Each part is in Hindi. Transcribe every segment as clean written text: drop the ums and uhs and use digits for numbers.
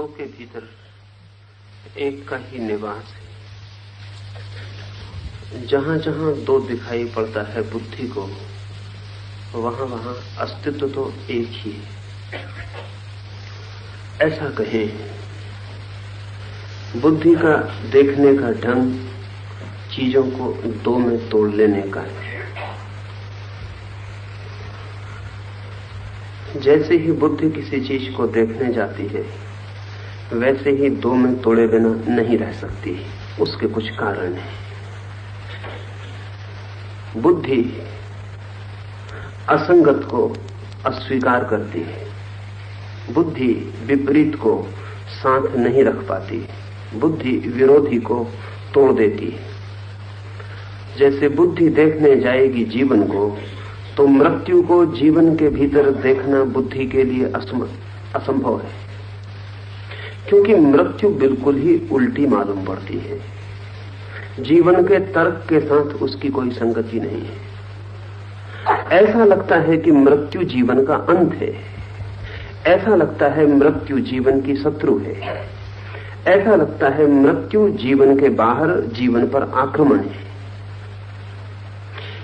दो के भीतर एक का ही निवास है। जहां जहां दो दिखाई पड़ता है बुद्धि को, वहां वहां अस्तित्व तो एक ही है। ऐसा कहें, बुद्धि का देखने का ढंग चीजों को दो में तोड़ लेने का है। जैसे ही बुद्धि किसी चीज को देखने जाती है, वैसे ही दो में तोड़े बिना नहीं रह सकती। उसके कुछ कारण हैं। बुद्धि असंगत को अस्वीकार करती है। बुद्धि विपरीत को साथ नहीं रख पाती। बुद्धि विरोधी को तोड़ देती है। जैसे बुद्धि देखने जाएगी जीवन को, तो मृत्यु को जीवन के भीतर देखना बुद्धि के लिए असंभव है, क्योंकि मृत्यु बिल्कुल ही उल्टी मालूम पड़ती है। जीवन के तर्क के साथ उसकी कोई संगति नहीं है। ऐसा लगता है कि मृत्यु जीवन का अंत है। ऐसा लगता है मृत्यु जीवन की शत्रु है। ऐसा लगता है मृत्यु जीवन के बाहर जीवन पर आक्रमण है।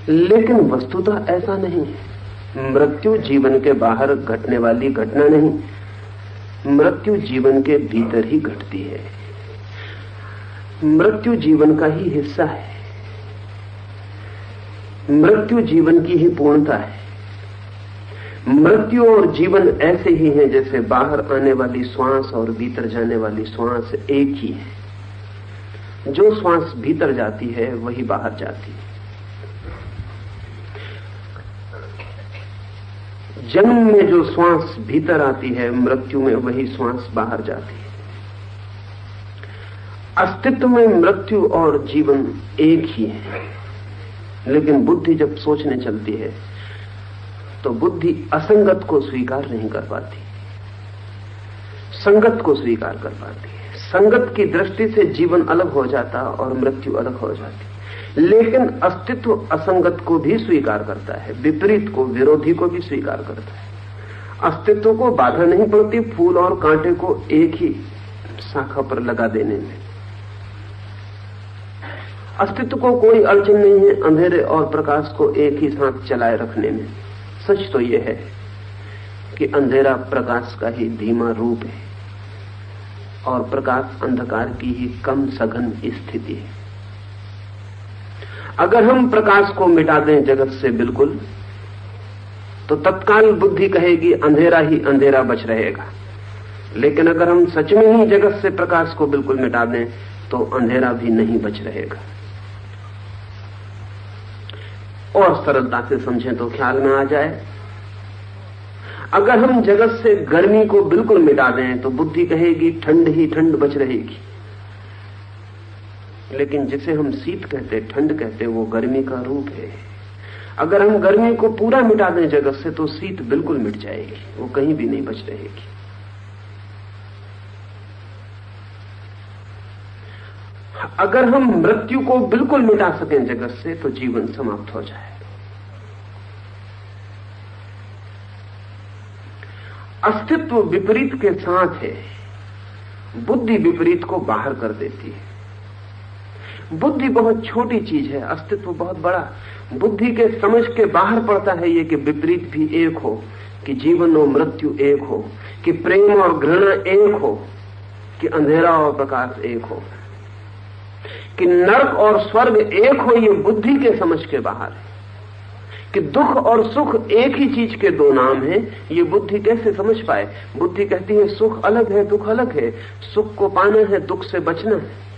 लेकिन वस्तुतः ऐसा नहीं है। मृत्यु जीवन के बाहर घटने वाली घटना नहीं, मृत्यु जीवन के भीतर ही घटती है। मृत्यु जीवन का ही हिस्सा है। मृत्यु जीवन की ही पूर्णता है। मृत्यु और जीवन ऐसे ही हैं जैसे बाहर आने वाली श्वास और भीतर जाने वाली श्वास एक ही है। जो श्वास भीतर जाती है वही बाहर जाती है। जन्म में जो श्वास भीतर आती है, मृत्यु में वही श्वास बाहर जाती है। अस्तित्व में मृत्यु और जीवन एक ही है। लेकिन बुद्धि जब सोचने चलती है, तो बुद्धि असंगत को स्वीकार नहीं कर पाती, संगत को स्वीकार कर पाती है। संगत की दृष्टि से जीवन अलग हो जाता और मृत्यु अलग हो जाती। लेकिन अस्तित्व असंगत को भी स्वीकार करता है, विपरीत को, विरोधी को भी स्वीकार करता है। अस्तित्व को बाधा नहीं पड़ती फूल और कांटे को एक ही शाखा पर लगा देने में। अस्तित्व को कोई अड़चन नहीं है अंधेरे और प्रकाश को एक ही साथ चलाए रखने में। सच तो यह है कि अंधेरा प्रकाश का ही धीमा रूप है और प्रकाश अंधकार की ही कम सघन स्थिति है। अगर हम प्रकाश को मिटा दें जगत से बिल्कुल, तो तत्काल बुद्धि कहेगी अंधेरा ही अंधेरा बच रहेगा। लेकिन अगर हम सच में ही जगत से प्रकाश को बिल्कुल मिटा दें, तो अंधेरा भी नहीं बच रहेगा। और सरलता से समझें तो ख्याल में आ जाए, अगर हम जगत से गर्मी को बिल्कुल मिटा दें, तो बुद्धि कहेगी ठंड ही ठंड बच रहेगी। लेकिन जिसे हम शीत कहते, ठंड कहते, वो गर्मी का रूप है। अगर हम गर्मी को पूरा मिटा दें जगत से, तो शीत बिल्कुल मिट जाएगी, वो कहीं भी नहीं बच रहेगी। अगर हम मृत्यु को बिल्कुल मिटा सकें जगत से, तो जीवन समाप्त हो जाएगा। अस्तित्व विपरीत के साथ है। बुद्धि विपरीत को बाहर कर देती है। बुद्धि बहुत छोटी चीज है, अस्तित्व बहुत बड़ा। बुद्धि के समझ के बाहर पड़ता है ये कि विपरीत भी एक हो, कि जीवन और मृत्यु एक हो, कि प्रेम और घृणा एक हो, कि अंधेरा और प्रकाश एक हो, कि नरक और स्वर्ग एक हो। ये बुद्धि के समझ के बाहर है। कि दुख और सुख एक ही चीज के दो नाम हैं, ये बुद्धि कैसे समझ पाए? बुद्धि कहती है सुख अलग है, दुख अलग है। सुख को पाना है, दुख से बचना है।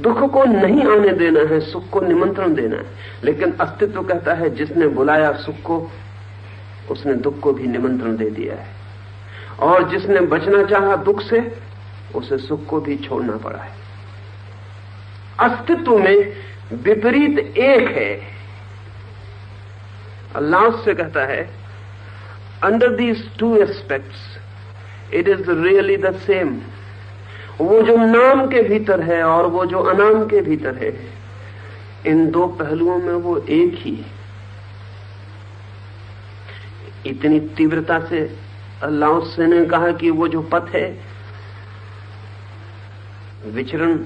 दुख को नहीं आने देना है, सुख को निमंत्रण देना है। लेकिन अस्तित्व कहता है जिसने बुलाया सुख को, उसने दुख को भी निमंत्रण दे दिया है। और जिसने बचना चाहा दुख से, उसे सुख को भी छोड़ना पड़ा है। अस्तित्व में विपरीत एक है। अल्लाह से कहता है, under these two aspects it is really the same. वो जो नाम के भीतर है और वो जो अनाम के भीतर है, इन दो पहलुओं में वो एक ही है। इतनी तीव्रता से अल्लाह ने कहा कि वो जो पथ है विचरण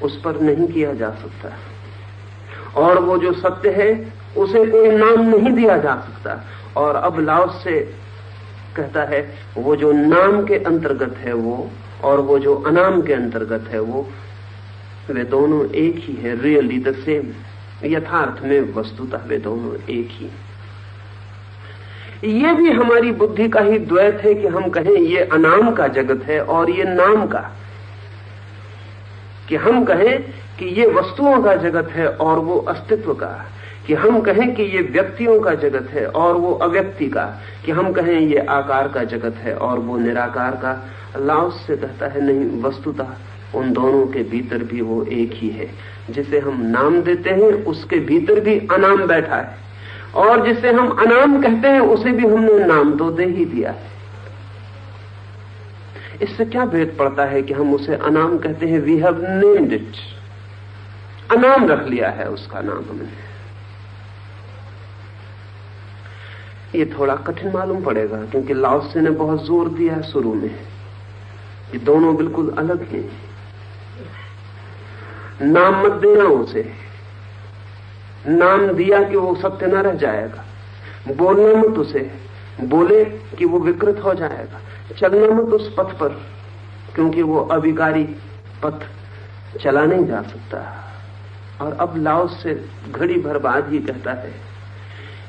उस पर नहीं किया जा सकता, और वो जो सत्य है उसे कोई नाम नहीं दिया जा सकता। और अब लाओस से कहता है वो जो नाम के अंतर्गत है वो और वो जो अनाम के अंतर्गत है वो, वे दोनों एक ही है, रियली द सेम। यथार्थ में वस्तुतः वे दोनों एक ही। ये भी हमारी बुद्धि का ही द्वैत है कि हम कहें ये अनाम का जगत है और ये नाम का, कि हम कहें कि ये वस्तुओं का जगत है और वो अस्तित्व का, कि हम कहें कि ये व्यक्तियों का जगत है और वो अव्यक्ति का, कि हम कहें ये आकार का जगत है और वो निराकार का। लाओस से कहता है नहीं, वस्तुतः उन दोनों के भीतर भी वो एक ही है। जिसे हम नाम देते हैं उसके भीतर भी अनाम बैठा है, और जिसे हम अनाम कहते हैं उसे भी हमने नाम तो दे ही दिया है। इससे क्या भेद पड़ता है कि हम उसे अनाम कहते हैं, वी हैव नेम्ड इट, अनाम रख लिया है उसका नाम हमने। ये थोड़ा कठिन मालूम पड़ेगा क्योंकि लाओत्से ने बहुत जोर दिया शुरू में, ये दोनों बिल्कुल अलग हैं। नाम मत देना उसे, नाम दिया कि वो सत्य न रह जाएगा। बोलना मत उसे, बोले कि वो विकृत हो जाएगा। चलना मत उस पथ पर, क्योंकि वो अविकारी पथ चला नहीं जा सकता। और अब लाओस से घड़ी भर बाद ही कहता है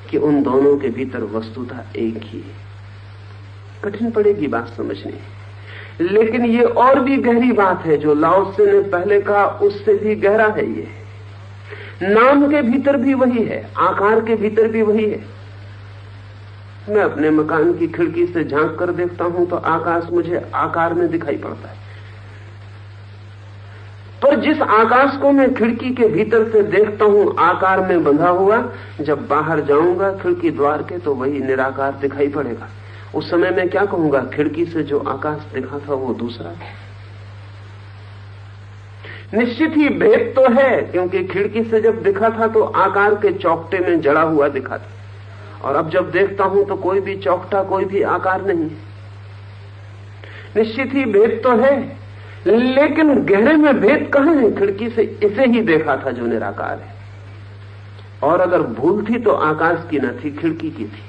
कि उन दोनों के भीतर वस्तुतः एक ही। कठिन पड़ेगी बात समझनी, लेकिन ये और भी गहरी बात है। जो लाओत्से ने पहले कहा उससे भी गहरा है ये। नाम के भीतर भी वही है, आकार के भीतर भी वही है। मैं अपने मकान की खिड़की से झांक कर देखता हूं तो आकाश मुझे आकार में दिखाई पड़ता है, पर जिस आकाश को मैं खिड़की के भीतर से देखता हूं आकार में बंधा हुआ, जब बाहर जाऊंगा खिड़की द्वार के तो वही निराकार दिखाई पड़ेगा। उस समय मैं क्या कहूंगा, खिड़की से जो आकाश दिखा था वो दूसरा है। निश्चित ही भेद तो है, क्योंकि खिड़की से जब दिखा था तो आकार के चौकटे में जड़ा हुआ दिखा था, और अब जब देखता हूं तो कोई भी चौकटा, कोई भी आकार नहीं। निश्चित ही भेद तो है, लेकिन गहरे में भेद कहां है। खिड़की से इसे ही देखा था जो निराकार है, और अगर भूल थी तो आकाश की न थी, खिड़की की थी।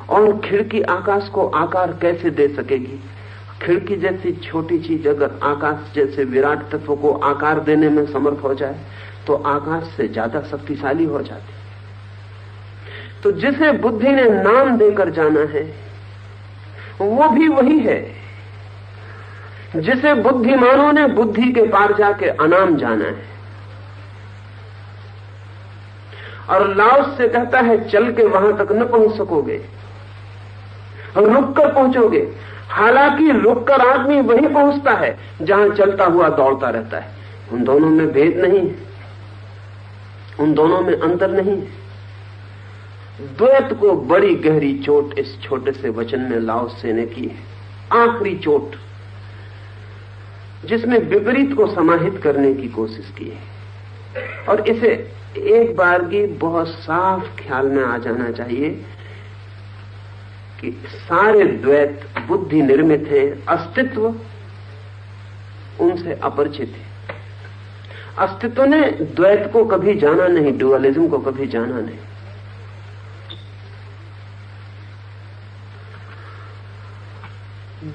और खिड़की आकाश को आकार कैसे दे सकेगी? खिड़की जैसी छोटी चीज अगर आकाश जैसे विराट तत्व को आकार देने में समर्थ हो जाए तो आकाश से ज्यादा शक्तिशाली हो जाती। तो जिसे बुद्धि ने नाम देकर जाना है वो भी वही है जिसे बुद्धिमानों ने बुद्धि के पार जाके अनाम जाना है। और लाओस से कहता है चल के वहां तक न पहुंच सकोगे, रुक कर पहुंचोगे। हालांकि रुककर आदमी वहीं पहुंचता है जहां चलता हुआ दौड़ता रहता है। उन दोनों में भेद नहीं, उन दोनों में अंतर नहीं। द्वैत को बड़ी गहरी चोट इस छोटे से वचन में लाओत्से ने की है, आखिरी चोट, जिसमें विपरीत को समाहित करने की कोशिश की है। और इसे एक बार की बहुत साफ ख्याल में आ जाना चाहिए कि सारे द्वैत बुद्धि निर्मित है, अस्तित्व उनसे अपरिचित है। अस्तित्व ने द्वैत को कभी जाना नहीं, डुअलिज्म को कभी जाना नहीं।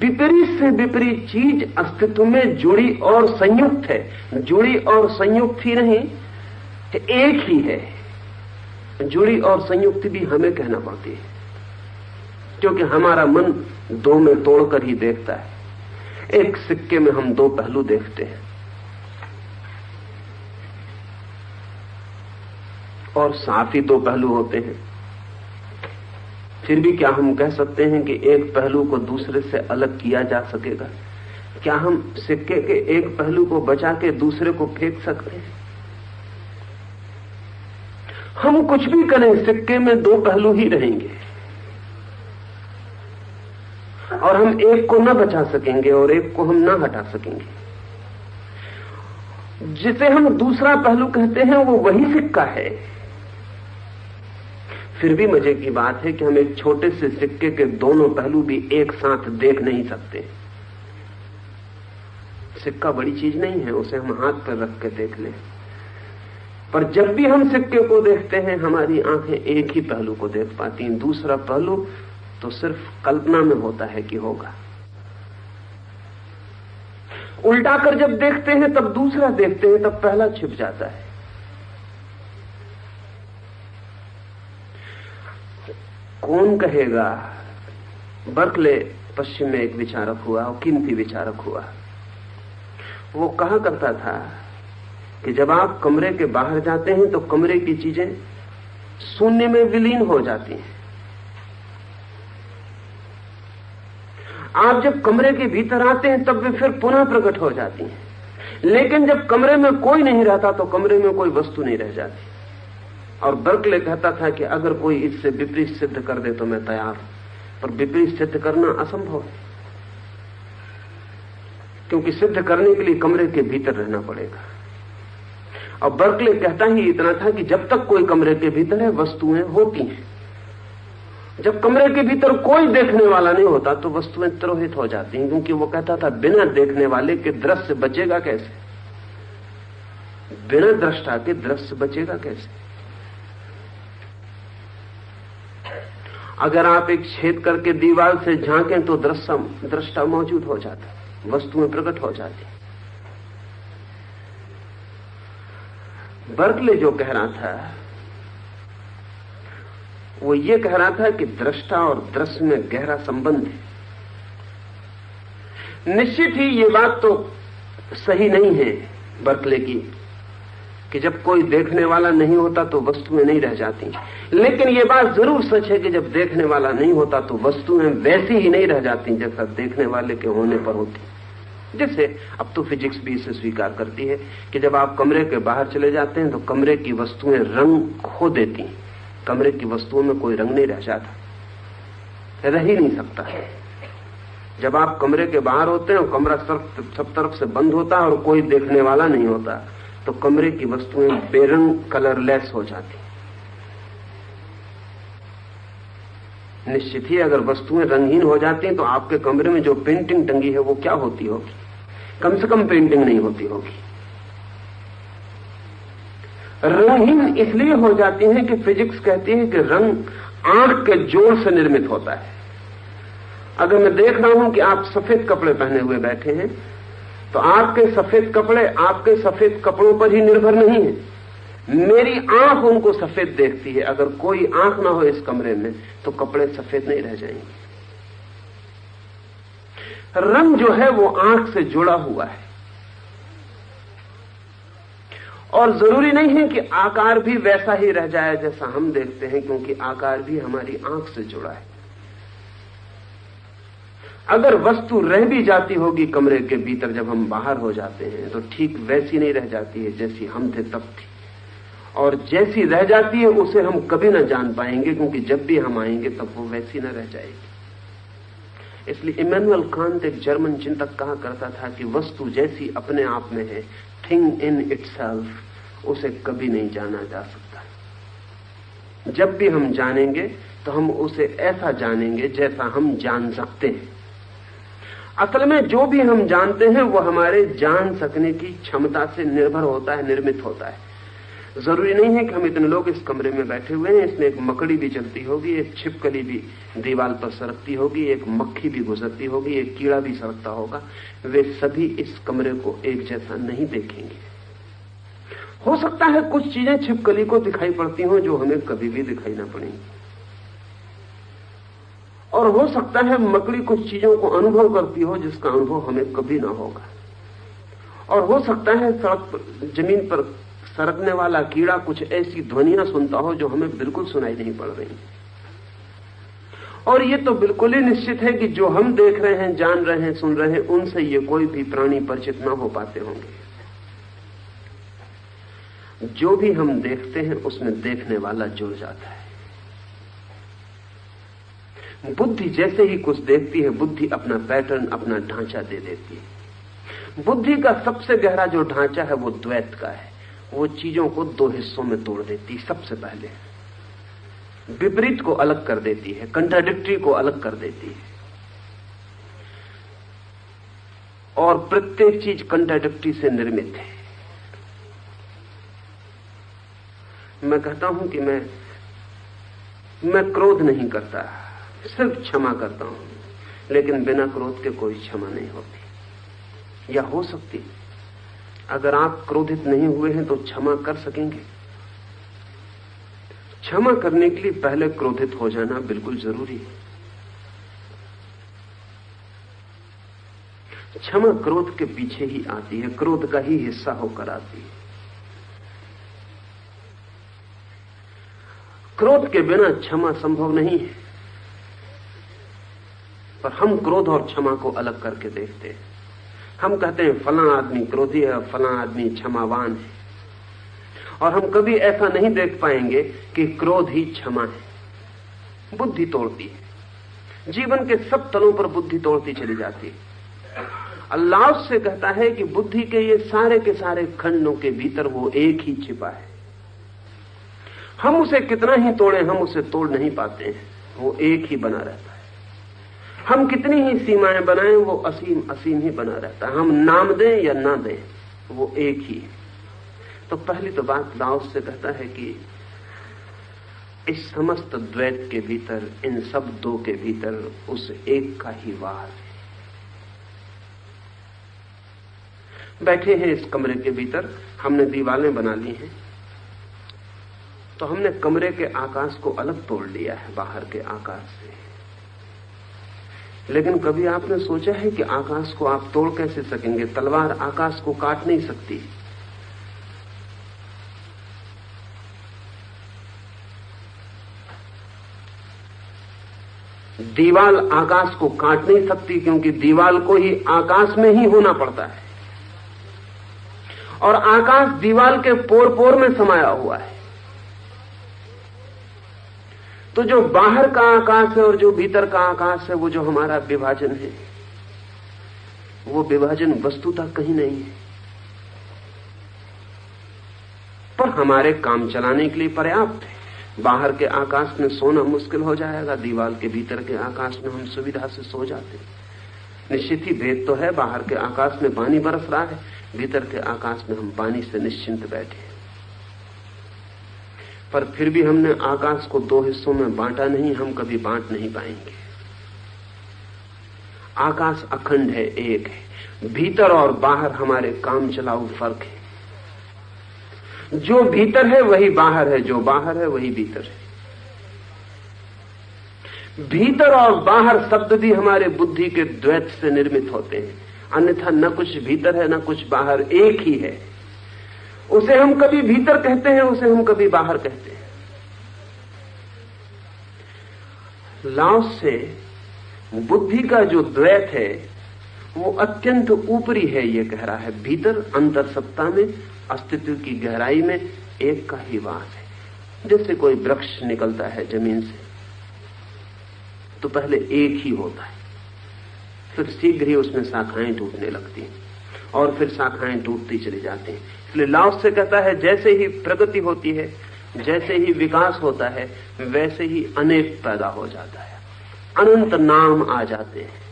विपरीत से विपरीत चीज अस्तित्व में जुड़ी और संयुक्त है। जुड़ी और संयुक्त ही नहीं, एक ही है। जुड़ी और संयुक्त भी हमें कहना पड़ती है, क्योंकि हमारा मन दो में तोड़कर ही देखता है। एक सिक्के में हम दो पहलू देखते हैं, और साफ ही दो पहलू होते हैं। फिर भी क्या हम कह सकते हैं कि एक पहलू को दूसरे से अलग किया जा सकेगा? क्या हम सिक्के के एक पहलू को बचा के दूसरे को फेंक सकते हैं? हम कुछ भी करें, सिक्के में दो पहलू ही रहेंगे, और हम एक को न बचा सकेंगे और एक को हम न हटा सकेंगे। जिसे हम दूसरा पहलू कहते हैं वो वही सिक्का है। फिर भी मजे की बात है कि हम एक छोटे से सिक्के के दोनों पहलू भी एक साथ देख नहीं सकते। सिक्का बड़ी चीज नहीं है, उसे हम हाथ पर रख के देख लें, पर जब भी हम सिक्के को देखते हैं हमारी आंखें एक ही पहलू को देख पाती हैं, दूसरा पहलू तो सिर्फ कल्पना में होता है कि होगा। उल्टा कर जब देखते हैं तब दूसरा देखते हैं, तब पहला छिप जाता है। कौन कहेगा, बर्कले पश्चिम में एक विचारक हुआ और कीमती विचारक हुआ। वो कहा करता था कि जब आप कमरे के बाहर जाते हैं तो कमरे की चीजें शून्य में विलीन हो जाती हैं। आप जब कमरे के भीतर आते हैं तब वे फिर पुनः प्रकट हो जाती हैं, लेकिन जब कमरे में कोई नहीं रहता तो कमरे में कोई वस्तु नहीं रह जाती। और बर्कले कहता था कि अगर कोई इससे विपरीत सिद्ध कर दे तो मैं तैयार हूं, पर विपरीत सिद्ध करना असंभव है, क्योंकि सिद्ध करने के लिए कमरे के भीतर रहना पड़ेगा। और बर्कले कहता ही इतना था कि जब तक कोई कमरे के भीतर है वस्तुएं होती हैं, जब कमरे के भीतर कोई देखने वाला नहीं होता तो वस्तुएं तिरोहित हो जाती हैं, क्योंकि वो कहता था बिना देखने वाले के दृश्य बचेगा कैसे, बिना दृष्टा के दृश्य बचेगा कैसे। अगर आप एक छेद करके दीवार से झांकें तो दृष्टा मौजूद हो जाता है, वस्तुएं प्रकट हो जाती। बर्कले जो कह रहा था वो ये कह रहा था कि दृष्टा और दृश्य में गहरा संबंध है। निश्चित ही ये बात तो सही नहीं है बर्कले की कि जब कोई देखने वाला नहीं होता तो वस्तुएं नहीं रह जाती, लेकिन ये बात जरूर सच है कि जब देखने वाला नहीं होता तो वस्तुएं वैसी ही नहीं रह जाती जैसा देखने वाले के होने पर होती। जैसे अब तो फिजिक्स भी इसे स्वीकार करती है कि जब आप कमरे के बाहर चले जाते हैं तो कमरे की वस्तुएं रंग खो देती हैं, कमरे की वस्तुओं में कोई रंग नहीं रह जाता, रह ही नहीं सकता है। जब आप कमरे के बाहर होते हैं और कमरा सब तरफ से बंद होता है और कोई देखने वाला नहीं होता तो कमरे की वस्तुएं बेरंग कलरलेस हो जाती। निश्चित ही अगर वस्तुएं रंगहीन हो जाती हैं तो आपके कमरे में जो पेंटिंग टंगी है वो क्या होती होगी, कम से कम पेंटिंग नहीं होती होगी। रंगहीन इसलिए हो जाती है कि फिजिक्स कहती है कि रंग आंख के जोर से निर्मित होता है। अगर मैं देख रहा हूं कि आप सफेद कपड़े पहने हुए बैठे हैं तो आपके सफेद कपड़े आपके सफेद कपड़ों पर ही निर्भर नहीं है, मेरी आंख उनको सफेद देखती है। अगर कोई आंख ना हो इस कमरे में तो कपड़े सफेद नहीं रह जाएंगे। रंग जो है वो आंख से जुड़ा हुआ है, और जरूरी नहीं है कि आकार भी वैसा ही रह जाए जैसा हम देखते हैं, क्योंकि आकार भी हमारी आंख से जुड़ा है। अगर वस्तु रह भी जाती होगी कमरे के भीतर जब हम बाहर हो जाते हैं तो ठीक वैसी नहीं रह जाती है जैसी हम थे तब थी, और जैसी रह जाती है उसे हम कभी ना जान पाएंगे, क्योंकि जब भी हम आएंगे तब वो वैसी ना रह जाएगी। इसलिए इमैनुअल कांट एक जर्मन चिंतक कहा करता था कि वस्तु जैसी अपने आप में है, थिंग इन इटसेल्फ, उसे कभी नहीं जाना जा सकता। जब भी हम जानेंगे तो हम उसे ऐसा जानेंगे जैसा हम जान सकते हैं। असल में जो भी हम जानते हैं वो हमारे जान सकने की क्षमता से निर्भर होता है, निर्मित होता है। जरूरी नहीं है कि हम इतने लोग इस कमरे में बैठे हुए हैं, इसमें एक मकड़ी भी चलती होगी, एक छिपकली भी दीवार पर सरकती होगी, एक मक्खी भी गुजरती होगी, एक कीड़ा भी सरकता होगा, वे सभी इस कमरे को एक जैसा नहीं देखेंगे। हो सकता है कुछ चीजें छिपकली को दिखाई पड़ती हों जो हमें कभी भी दिखाई ना पड़ेंगी, और हो सकता है मकड़ी कुछ चीजों को अनुभव करती हो जिसका अनुभव हमें कभी ना होगा, और हो सकता है जमीन पर सरकने वाला कीड़ा कुछ ऐसी ध्वनियां सुनता हो जो हमें बिल्कुल सुनाई नहीं पड़ रही। और ये तो बिल्कुल ही निश्चित है कि जो हम देख रहे हैं, जान रहे हैं, सुन रहे हैं, उनसे ये कोई भी प्राणी परिचित ना हो पाते होंगे। जो भी हम देखते हैं उसमें देखने वाला जुड़ जाता है। बुद्धि जैसे ही कुछ देखती है, बुद्धि अपना पैटर्न, अपना ढांचा दे देती है। बुद्धि का सबसे गहरा जो ढांचा है वो द्वैत का है। वो चीजों को दो हिस्सों में तोड़ देती। सबसे पहले विपरीत को अलग कर देती है, कंट्राडिक्टरी को अलग कर देती है। और प्रत्येक चीज कंट्राडिक्टरी से निर्मित है। मैं कहता हूं कि मैं क्रोध नहीं करता, सिर्फ क्षमा करता हूं, लेकिन बिना क्रोध के कोई क्षमा नहीं होती, या हो सकती। अगर आप क्रोधित नहीं हुए हैं तो क्षमा कर सकेंगे? क्षमा करने के लिए पहले क्रोधित हो जाना बिल्कुल जरूरी है। क्षमा क्रोध के पीछे ही आती है, क्रोध का ही हिस्सा होकर आती है। क्रोध के बिना क्षमा संभव नहीं है, पर हम क्रोध और क्षमा को अलग करके देखते हैं। हम कहते हैं फलां आदमी क्रोधी है, फलां आदमी क्षमावान है, और हम कभी ऐसा नहीं देख पाएंगे कि क्रोध ही क्षमा है। बुद्धि तोड़ती है, जीवन के सब तलों पर बुद्धि तोड़ती चली जाती है। अल्लाह से कहता है कि बुद्धि के ये सारे के सारे खंडों के भीतर वो एक ही छिपा है। हम उसे कितना ही तोड़ें, हम उसे तोड़ नहीं पाते हैं, वो एक ही बना रहता है। हम कितनी ही सीमाएं बनाएं, वो असीम असीम ही बना रहता है। हम नाम दें या ना दें, वो एक ही है। तो पहली तो बात लाओस से कहता है कि इस समस्त द्वैत के भीतर, इन सब दो के भीतर उस एक का ही वास है। बैठे हैं इस कमरे के भीतर, हमने दीवारें बना ली हैं, तो हमने कमरे के आकाश को अलग तोड़ लिया है बाहर के आकाश से। लेकिन कभी आपने सोचा है कि आकाश को आप तोड़ कैसे सकेंगे? तलवार आकाश को काट नहीं सकती। दीवाल आकाश को काट नहीं सकती, क्योंकि दीवाल को ही आकाश में ही होना पड़ता है, और आकाश दीवाल के पोर पोर में समाया हुआ है। तो जो बाहर का आकाश है और जो भीतर का आकाश है, वो जो हमारा विभाजन है, वो विभाजन वस्तुतः कहीं नहीं है, पर हमारे काम चलाने के लिए पर्याप्त है। बाहर के आकाश में सोना मुश्किल हो जाएगा, दीवार के भीतर के आकाश में हम सुविधा से सो जाते हैं। निश्चित ही भेद तो है, बाहर के आकाश में पानी बरस रहा है, भीतर के आकाश में हम पानी से निश्चिंत बैठे हैं। पर फिर भी हमने आकाश को दो हिस्सों में बांटा नहीं, हम कभी बांट नहीं पाएंगे। आकाश अखंड है, एक है। भीतर और बाहर हमारे काम चलाऊ फर्क है। जो भीतर है वही बाहर है, जो बाहर है वही भीतर है। भीतर और बाहर शब्द भी हमारे बुद्धि के द्वैत से निर्मित होते हैं, अन्यथा न कुछ भीतर है न कुछ बाहर, एक ही है। उसे हम कभी भीतर कहते हैं, उसे हम कभी बाहर कहते हैं। लाओस से बुद्धि का जो द्वैत है वो अत्यंत ऊपरी है, ये कह रहा है। भीतर अंतर सत्ता में, अस्तित्व की गहराई में एक का ही वास है। जैसे कोई वृक्ष निकलता है जमीन से तो पहले एक ही होता है, फिर शीघ्र ही उसमें शाखाएं टूटने लगती हैं और फिर शाखाएं टूटती चली जाती हैं। इसलिए लाओस से कहता है जैसे ही प्रगति होती है, जैसे ही विकास होता है, वैसे ही अनेक पैदा हो जाता है, अनंत नाम आ जाते हैं।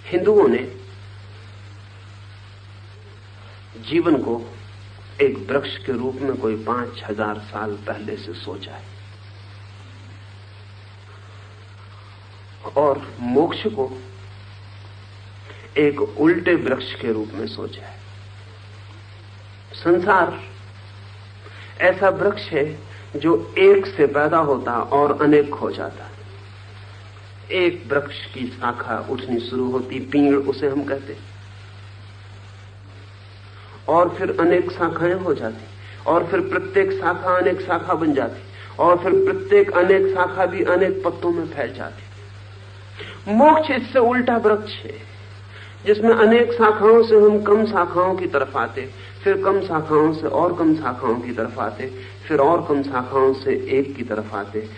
हिंदुओं ने जीवन को एक वृक्ष के रूप में कोई 5000 साल पहले से सोचा है, और मोक्ष को एक उल्टे वृक्ष के रूप में सोचा है। संसार ऐसा वृक्ष है जो एक से पैदा होता और अनेक हो जाता। एक वृक्ष की शाखा उठनी शुरू होती, पीड़ उसे हम कहते, और फिर अनेक शाखाएं हो जाती, और फिर प्रत्येक शाखा अनेक शाखा बन जाती, और फिर प्रत्येक अनेक शाखा भी अनेक पत्तों में फैल जाती। मोक्ष इससे उल्टा वृक्ष है, जिसमें अनेक शाखाओं से हम कम शाखाओं की तरफ आते, फिर कम शाखाओं से और कम शाखाओं की तरफ आते, फिर और कम शाखाओं से एक की तरफ आते,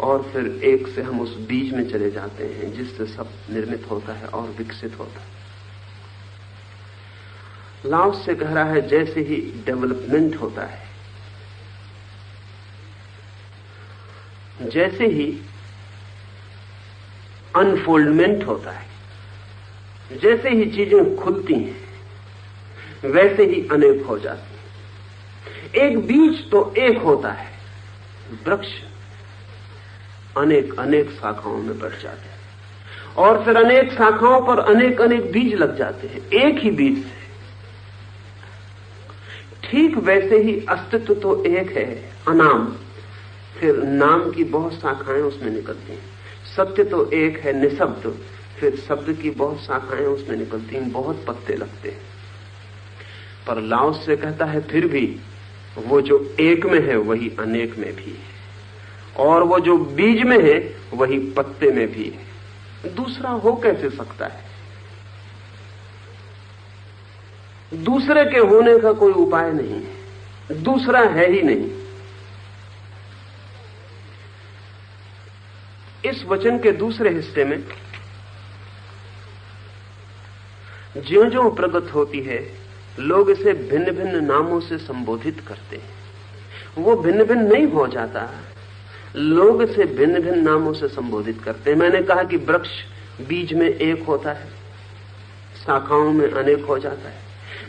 और फिर एक से हम उस बीज में चले जाते हैं जिससे सब निर्मित होता है और विकसित होता है। लाओस से कह रहा है जैसे ही डेवलपमेंट होता है, जैसे ही अनफोल्डमेंट होता है, जैसे ही चीजें खुलती हैं वैसे ही अनेक हो जाती हैं। एक बीज तो एक होता है, वृक्ष अनेक अनेक शाखाओं में बढ़ जाते हैं और फिर अनेक शाखाओं पर अनेक अनेक बीज लग जाते हैं एक ही बीज से। ठीक वैसे ही अस्तित्व तो एक है, अनाम, फिर नाम की बहुत शाखाएं उसमें निकलती हैं। सत्य तो एक है, निशब्द, फिर शब्द की बहुत शाखाएं उसमें निकलती हैं, बहुत पत्ते लगते हैं। पर लाओस से कहता है फिर भी वो जो एक में है वही अनेक में भी है, और वो जो बीज में है वही पत्ते में भी है। दूसरा हो कैसे सकता है? दूसरे के होने का कोई उपाय नहीं है, दूसरा है ही नहीं। इस वचन के दूसरे हिस्से में ज्यों-ज्यों प्रगट होती है लोग इसे भिन्न भिन्न नामों से संबोधित करते हैं। वो भिन्न भिन्न नहीं हो जाता, लोग इसे भिन्न भिन्न नामों से संबोधित करते हैं। मैंने कहा कि वृक्ष बीज में एक होता है, शाखाओं में अनेक हो जाता है,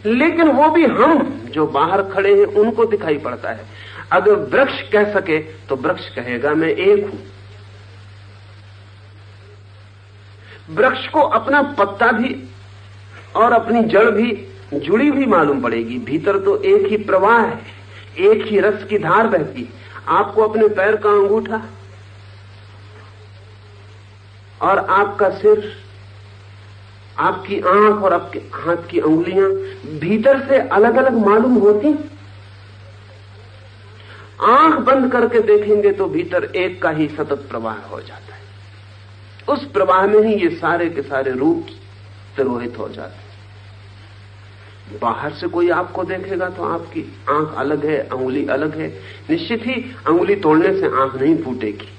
लेकिन वो भी हम जो बाहर खड़े हैं उनको दिखाई पड़ता है। अगर वृक्ष कह सके तो वृक्ष कहेगा मैं एक हूं। वृक्ष को अपना पत्ता भी और अपनी जड़ भी जुड़ी हुई मालूम पड़ेगी। भीतर तो एक ही प्रवाह है, एक ही रस की धार बहती। आपको अपने पैर का अंगूठा और आपका सिर, आपकी आंख और आपके हाथ की उंगलियां भीतर से अलग अलग मालूम होती। आंख बंद करके देखेंगे तो भीतर एक का ही सतत प्रवाह हो जाता है। उस प्रवाह में ही ये सारे के सारे रूप तिरोहित हो जाते हैं। बाहर से कोई आपको देखेगा तो आपकी आंख अलग है, अंगुली अलग है। निश्चित ही अंगुली तोड़ने से आंख नहीं फूटेगी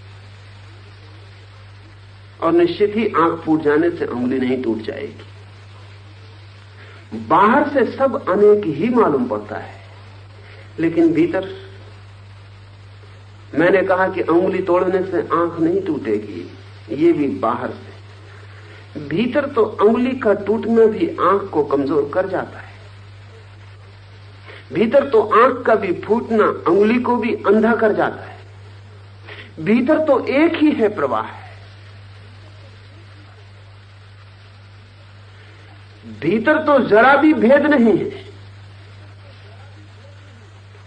और निश्चित ही आंख फूट जाने से अंगुली नहीं टूट जाएगी। बाहर से सब अनेक ही मालूम पड़ता है, लेकिन भीतर, मैंने कहा कि अंगुली तोड़ने से आंख नहीं टूटेगी, ये भी बाहर से। भीतर तो अंगुली का टूटना भी आंख को कमजोर कर जाता है। भीतर तो आंख का भी फूटना अंगुली को भी अंधा कर जाता है। भीतर तो एक ही है प्रवाह है। भीतर तो जरा भी भेद नहीं है।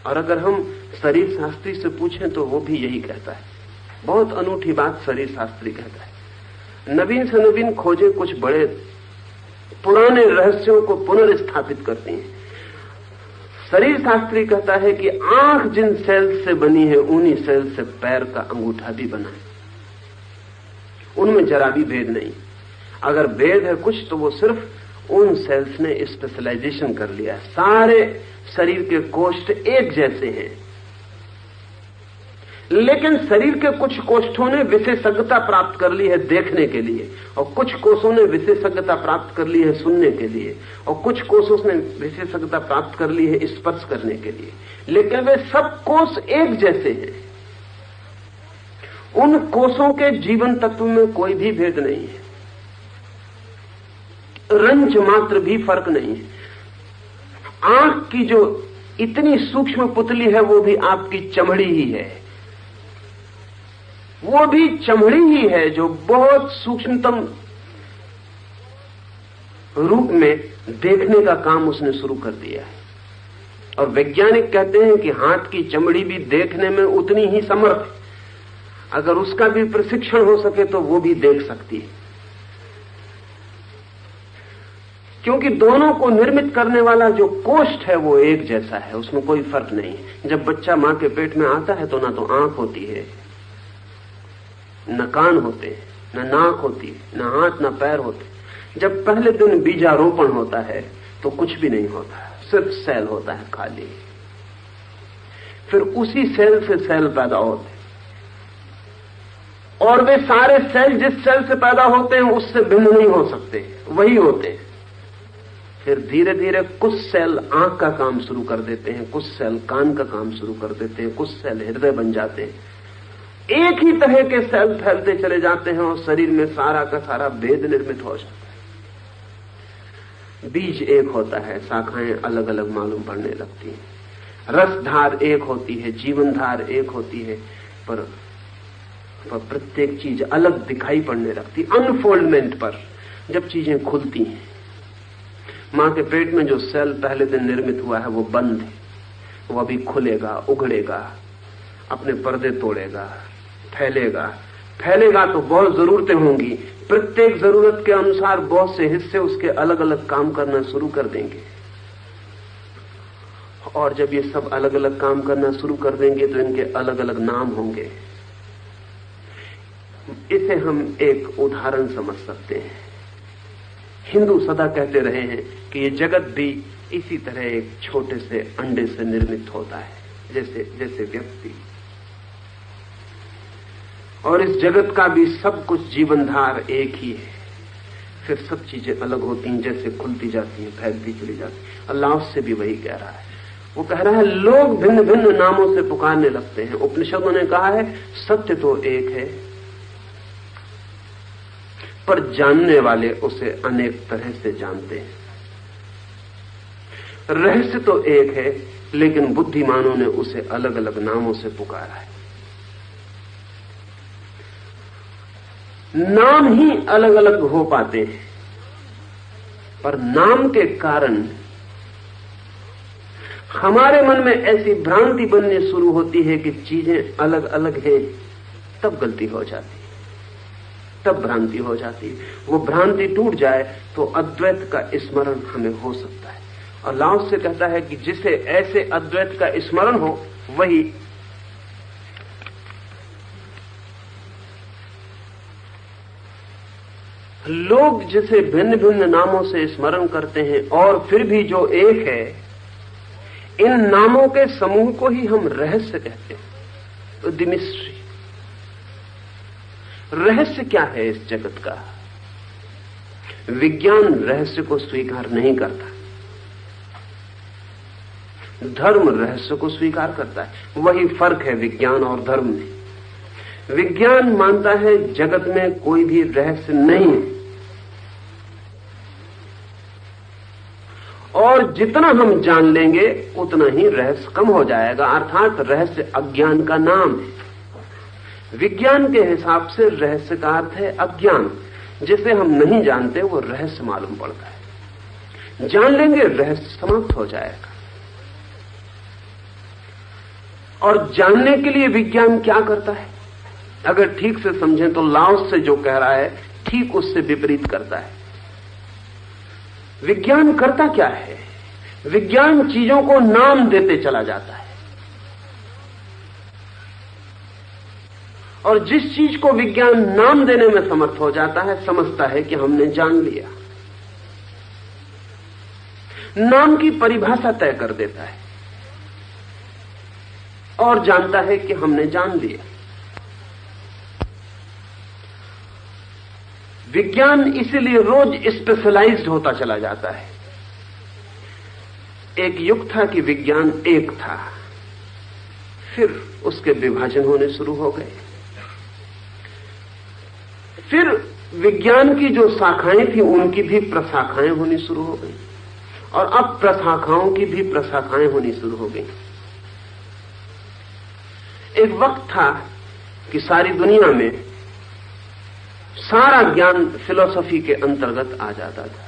और अगर हम शरीर शास्त्री से पूछें तो वो भी यही कहता है। बहुत अनूठी बात शरीर शास्त्री कहता है। नवीन से नवीन खोजें कुछ बड़े पुराने रहस्यों को पुनर्स्थापित करती हैं। शरीर शास्त्री कहता है कि आंख जिन सेल से बनी है उन्हीं सेल से पैर का अंगूठा भी बना है। उनमें जरा भी भेद नहीं। अगर भेद है कुछ तो वो सिर्फ उन सेल्स ने स्पेशलाइजेशन कर लिया। सारे शरीर के कोष्ठ एक जैसे हैं, लेकिन शरीर के कुछ कोष्ठों ने विशेषज्ञता प्राप्त कर ली है देखने के लिए, और कुछ कोषों ने विशेषज्ञता प्राप्त कर ली है सुनने के लिए, और कुछ कोषों ने विशेषज्ञता प्राप्त कर ली है स्पर्श करने के लिए। लेकिन वे सब कोष एक जैसे हैं। उन कोषों के जीवन तत्व में कोई भी भेद नहीं है, रंच मात्र भी फर्क नहीं है। आंख की जो इतनी सूक्ष्म पुतली है वो भी आपकी चमड़ी ही है। वो भी चमड़ी ही है जो बहुत सूक्ष्मतम रूप में देखने का काम उसने शुरू कर दिया है। और वैज्ञानिक कहते हैं कि हाथ की चमड़ी भी देखने में उतनी ही समर्थ है। अगर उसका भी प्रशिक्षण हो सके तो वो भी देख सकती है, क्योंकि दोनों को निर्मित करने वाला जो कोष्ठ है वो एक जैसा है, उसमें कोई फर्क नहीं है। जब बच्चा मां के पेट में आता है तो ना तो आंख होती है, न कान होते हैं, न नाक होती है, न हाथ न पैर होते। जब पहले दिन बीजारोपण होता है तो कुछ भी नहीं होता है, सिर्फ सेल होता है खाली। फिर उसी सेल से सेल पैदा होते हैं, और वे सारे सेल जिस सेल से पैदा होते हैं उससे भिन्न नहीं हो सकते, वही होते हैं। फिर धीरे धीरे कुछ सेल आंख का काम शुरू कर देते हैं, कुछ सेल कान का काम शुरू कर देते हैं, कुछ सेल हृदय बन जाते हैं। एक ही तरह के सेल फैलते चले जाते हैं और शरीर में सारा का सारा भेद निर्मित हो जाता बीज एक होता है, शाखाएं अलग अलग मालूम पड़ने लगती हैं। रसधार एक होती है, जीवनधार एक होती है, पर प्रत्येक चीज अलग दिखाई पड़ने लगती। अनफोल्डमेंट पर जब चीजें खुलती हैं, मां के पेट में जो सेल पहले दिन निर्मित हुआ है वो बंद है, वो अभी खुलेगा, उघड़ेगा, अपने पर्दे तोड़ेगा, फैलेगा। फैलेगा तो बहुत जरूरतें होंगी, प्रत्येक जरूरत के अनुसार बहुत से हिस्से उसके अलग अलग काम करना शुरू कर देंगे। और जब ये सब अलग अलग काम करना शुरू कर देंगे तो इनके अलग अलग नाम होंगे। इसे हम एक उदाहरण समझ सकते हैं। हिंदू सदा कहते रहे हैं कि ये जगत भी इसी तरह एक छोटे से अंडे से निर्मित होता है, जैसे व्यक्ति। और इस जगत का भी सब कुछ जीवनधार एक ही है। फिर सब चीजें अलग होती हैं, जैसे खुलती जाती हैं, फैलती चली जाती हैं। अल्लाह से भी वही कह रहा है। वो कह रहा है लोग भिन्न भिन्न नामों से पुकारने लगते हैं। उपनिषदों ने कहा है सत्य तो एक है, पर जानने वाले उसे अनेक तरह से जानते हैं। रहस्य तो एक है, लेकिन बुद्धिमानों ने उसे अलग अलग नामों से पुकारा है। नाम ही अलग अलग हो पाते हैं, पर नाम के कारण हमारे मन में ऐसी भ्रांति बननी शुरू होती है कि चीजें अलग अलग हैं। तब गलती हो जाती है, तब भ्रांति हो जाती है। वो भ्रांति टूट जाए तो अद्वैत का स्मरण हमें हो सकता है। और लाओस से कहता है कि जिसे ऐसे अद्वैत का स्मरण हो वही लोग जिसे भिन्न भिन्न नामों से स्मरण करते हैं और फिर भी जो एक है, इन नामों के समूह को ही हम रहस्य कहते हैं। The mystery. रहस्य क्या है इस जगत का? विज्ञान रहस्य को स्वीकार नहीं करता, धर्म रहस्य को स्वीकार करता है। वही फर्क है विज्ञान और धर्म में। विज्ञान मानता है जगत में कोई भी रहस्य नहीं है, और जितना हम जान लेंगे उतना ही रहस्य कम हो जाएगा, अर्थात रहस्य अज्ञान का नाम है। विज्ञान के हिसाब से रहस्य का अर्थ है अज्ञान। जिसे हम नहीं जानते वो रहस्य मालूम पड़ता है। जान लेंगे रहस्य समाप्त हो जाएगा। और जानने के लिए विज्ञान क्या करता है? अगर ठीक से समझें तो लाओस से जो कह रहा है ठीक उससे विपरीत करता है। विज्ञान करता क्या है? विज्ञान चीजों को नाम देते चला जाता है, और जिस चीज को विज्ञान नाम देने में समर्थ हो जाता है, समझता है कि हमने जान लिया। नाम की परिभाषा तय कर देता है और जानता है कि हमने जान लिया। विज्ञान इसीलिए रोज स्पेशलाइज्ड होता चला जाता है। एक युग था कि विज्ञान एक था, फिर उसके विभाजन होने शुरू हो गए। फिर विज्ञान की जो शाखाएं थी उनकी भी प्रशाखाएं होनी शुरू हो गई, और अब प्रशाखाओं की भी प्रशाखाएं होनी शुरू हो गई। एक वक्त था कि सारी दुनिया में सारा ज्ञान फिलॉसफी के अंतर्गत आ जाता था।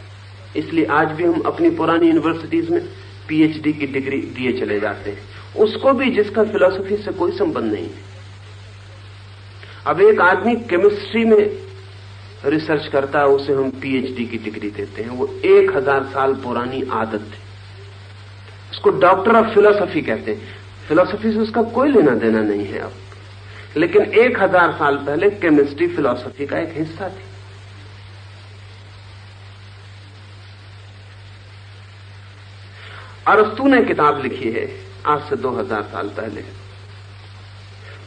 इसलिए आज भी हम अपनी पुरानी यूनिवर्सिटीज में पीएचडी की डिग्री दिए चले जाते हैं, उसको भी जिसका फिलॉसफी से कोई संबंध नहीं है। अब एक आदमी केमिस्ट्री में रिसर्च करता है, उसे हम पीएचडी की डिग्री देते हैं। वो 1000 साल पुरानी आदत है। उसको डॉक्टर ऑफ फिलॉसफी कहते हैं। फिलॉसफी से उसका कोई लेना देना नहीं है अब, लेकिन 1000 साल पहले केमिस्ट्री फिलॉसफी का एक हिस्सा थी। अरस्तू ने किताब लिखी है आज से 2000 साल पहले,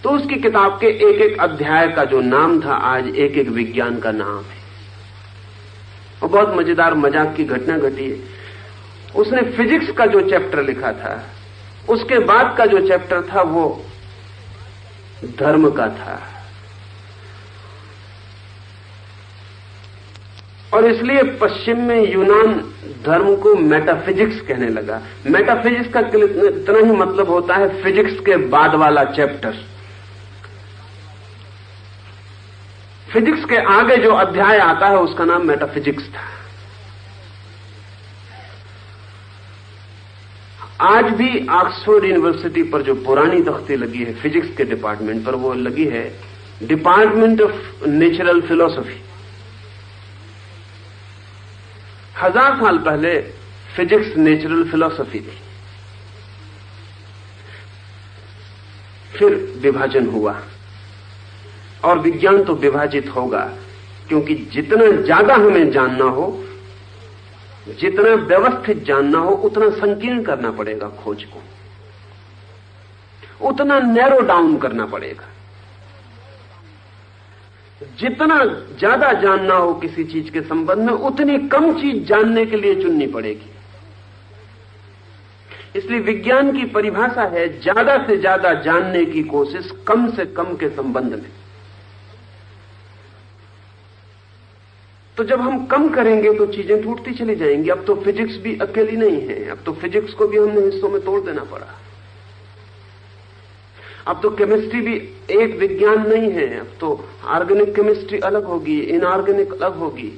तो उसकी किताब के एक एक अध्याय का जो नाम था आज एक एक विज्ञान का नाम है। और बहुत मजेदार मजाक की घटना घटी है। उसने फिजिक्स का जो चैप्टर लिखा था, उसके बाद का जो चैप्टर था वो धर्म का था, और इसलिए पश्चिम में यूनान धर्म को मेटाफिजिक्स कहने लगा। मेटाफिजिक्स का इतना ही मतलब होता है फिजिक्स के बाद वाला चैप्टर। फिजिक्स के आगे जो अध्याय आता है उसका नाम मेटाफिजिक्स था। आज भी ऑक्सफोर्ड यूनिवर्सिटी पर जो पुरानी तख्ती लगी है फिजिक्स के डिपार्टमेंट पर, वो लगी है डिपार्टमेंट ऑफ नेचुरल फिलॉसफी। 1000 साल पहले फिजिक्स नेचुरल फिलॉसफी थी। फिर विभाजन हुआ और विज्ञान तो विभाजित होगा, क्योंकि जितना ज्यादा हमें जानना हो, जितना व्यवस्थित जानना हो, उतना संकीर्ण करना पड़ेगा खोज को, उतना नैरो डाउन करना पड़ेगा। जितना ज्यादा जानना हो किसी चीज के संबंध में, उतनी कम चीज जानने के लिए चुननी पड़ेगी। इसलिए विज्ञान की परिभाषा है ज्यादा से ज्यादा जानने की कोशिश कम से कम के संबंध में। तो जब हम कम करेंगे तो चीजें टूटती चली जाएंगी। अब तो फिजिक्स भी अकेली नहीं है, अब तो फिजिक्स को भी हमने हिस्सों में तोड़ देना पड़ा। अब तो केमिस्ट्री भी एक विज्ञान नहीं है, अब तो ऑर्गेनिक केमिस्ट्री अलग होगी, इनऑर्गेनिक अलग होगी,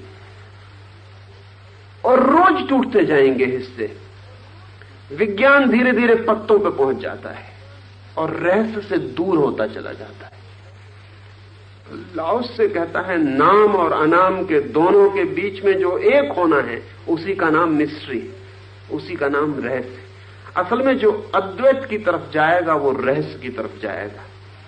और रोज टूटते जाएंगे हिस्से। विज्ञान धीरे धीरे पत्तों पे पहुंच जाता है और रहस्य से दूर होता चला जाता है। लाओस से कहता है नाम और अनाम के दोनों के बीच में जो एक होना है उसी का नाम मिस्ट्री, उसी का नाम रहस्य। असल में जो अद्वैत की तरफ जाएगा वो रहस्य की तरफ जाएगा,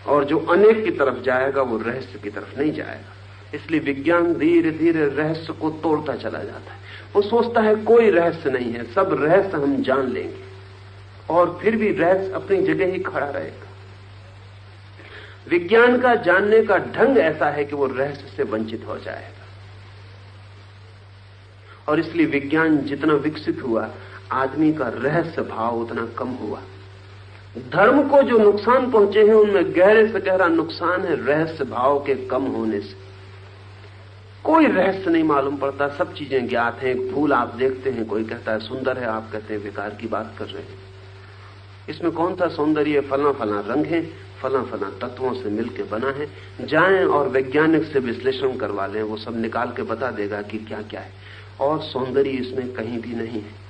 और जो अनेक की तरफ जाएगा वो रहस्य की तरफ नहीं जाएगा। इसलिए विज्ञान धीरे धीरे रहस्य को तोड़ता चला जाता है। वो सोचता है कोई रहस्य नहीं है, सब रहस्य हम जान लेंगे, और फिर भी रहस्य अपनी जगह ही खड़ा रहेगा। विज्ञान का जानने का ढंग ऐसा है कि वो रहस्य से वंचित हो जाएगा। और इसलिए विज्ञान जितना विकसित हुआ, आदमी का रहस्य भाव उतना कम हुआ। धर्म को जो नुकसान पहुंचे हैं उनमें गहरे से गहरा नुकसान है रहस्य भाव के कम होने से। कोई रहस्य नहीं मालूम पड़ता, सब चीजें ज्ञात हैं। एक फूल आप देखते हैं, कोई कहता है सुंदर है, आप कहते हैं विकार की बात कर रहे हैं। इसमें कौन सा सौंदर्य? फला फला रंग है, फला फला तत्वों से मिलकर बना है। जाएं और वैज्ञानिक से विश्लेषण करवा लें, वो सब निकाल के बता देगा कि क्या क्या है, और सौंदर्य इसमें कहीं भी नहीं है।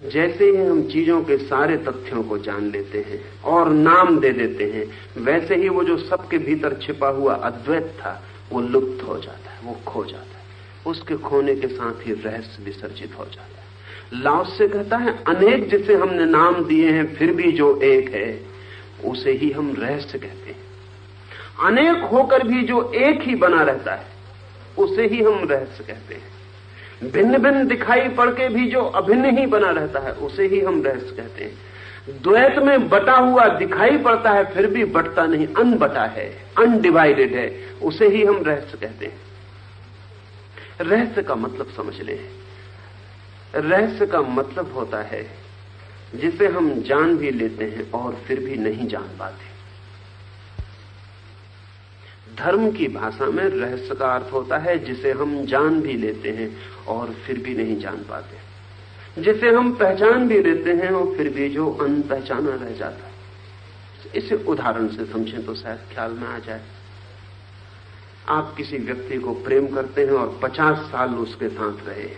जैसे ही हम चीजों के सारे तथ्यों को जान लेते हैं और नाम दे देते हैं, वैसे ही वो जो सबके भीतर छिपा हुआ अद्वैत था वो लुप्त हो जाता है, वो खो जाता है। उसके खोने के साथ ही रहस्य विसर्जित हो जाता है। लाओस से कहता है अनेक जिसे हमने नाम दिए हैं फिर भी जो एक है उसे ही हम रहस्य कहते हैं। अनेक होकर भी जो एक ही बना रहता है उसे ही हम रहस्य कहते हैं। भिन्न भिन्न दिखाई पड़ के भी जो अभिन्न ही बना रहता है उसे ही हम रहस्य कहते हैं। द्वैत में बटा हुआ दिखाई पड़ता है फिर भी बटता नहीं, अनबटा है, अनडिवाइडेड है, उसे ही हम रहस्य कहते हैं। रहस्य का मतलब समझ लें। रहस्य का मतलब होता है जिसे हम जान भी लेते हैं और फिर भी नहीं जान पाते। धर्म की भाषा में रहस्य का अर्थ होता है जिसे हम जान भी लेते हैं और फिर भी नहीं जान पाते, जिसे हम पहचान भी लेते हैं और फिर भी जो अनपहचाना रह जाता है। इसे उदाहरण से समझें तो शायद ख्याल में आ जाए। आप किसी व्यक्ति को प्रेम करते हैं और 50 साल उसके साथ रहे,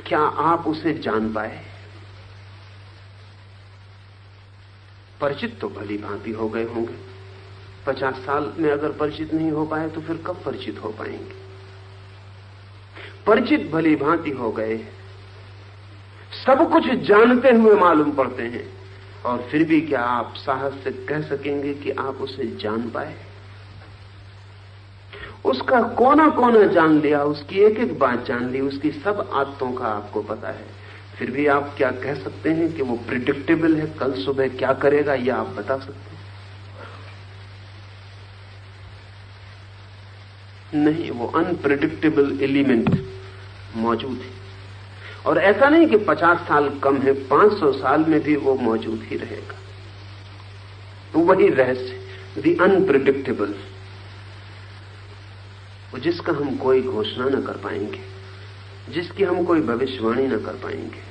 क्या आप उसे जान पाए? परिचित तो भली भांति हो गए होंगे। 50 साल में अगर परिचित नहीं हो पाए तो फिर कब परिचित हो पाएंगे? परिचित भली भांति हो गए, सब कुछ जानते हुए मालूम पड़ते हैं, और फिर भी क्या आप साहस से कह सकेंगे कि आप उसे जान पाए? उसका कोना कोना जान लिया, उसकी एक एक बात जान ली, उसकी सब आदतों का आपको पता है, फिर भी आप क्या कह सकते हैं कि वो प्रिडिक्टेबल है, कल सुबह क्या करेगा यह आप बता सकते हैं? नहीं, वो अनप्रिडिक्टेबल एलिमेंट मौजूद है। और ऐसा नहीं कि 50 साल कम है, 500 साल में भी वो मौजूद ही रहेगा। तो वही रहस्य, द अनप्रिडिक्टेबल, वो जिसका हम कोई घोषणा न कर पाएंगे, जिसकी हम कोई भविष्यवाणी न कर पाएंगे,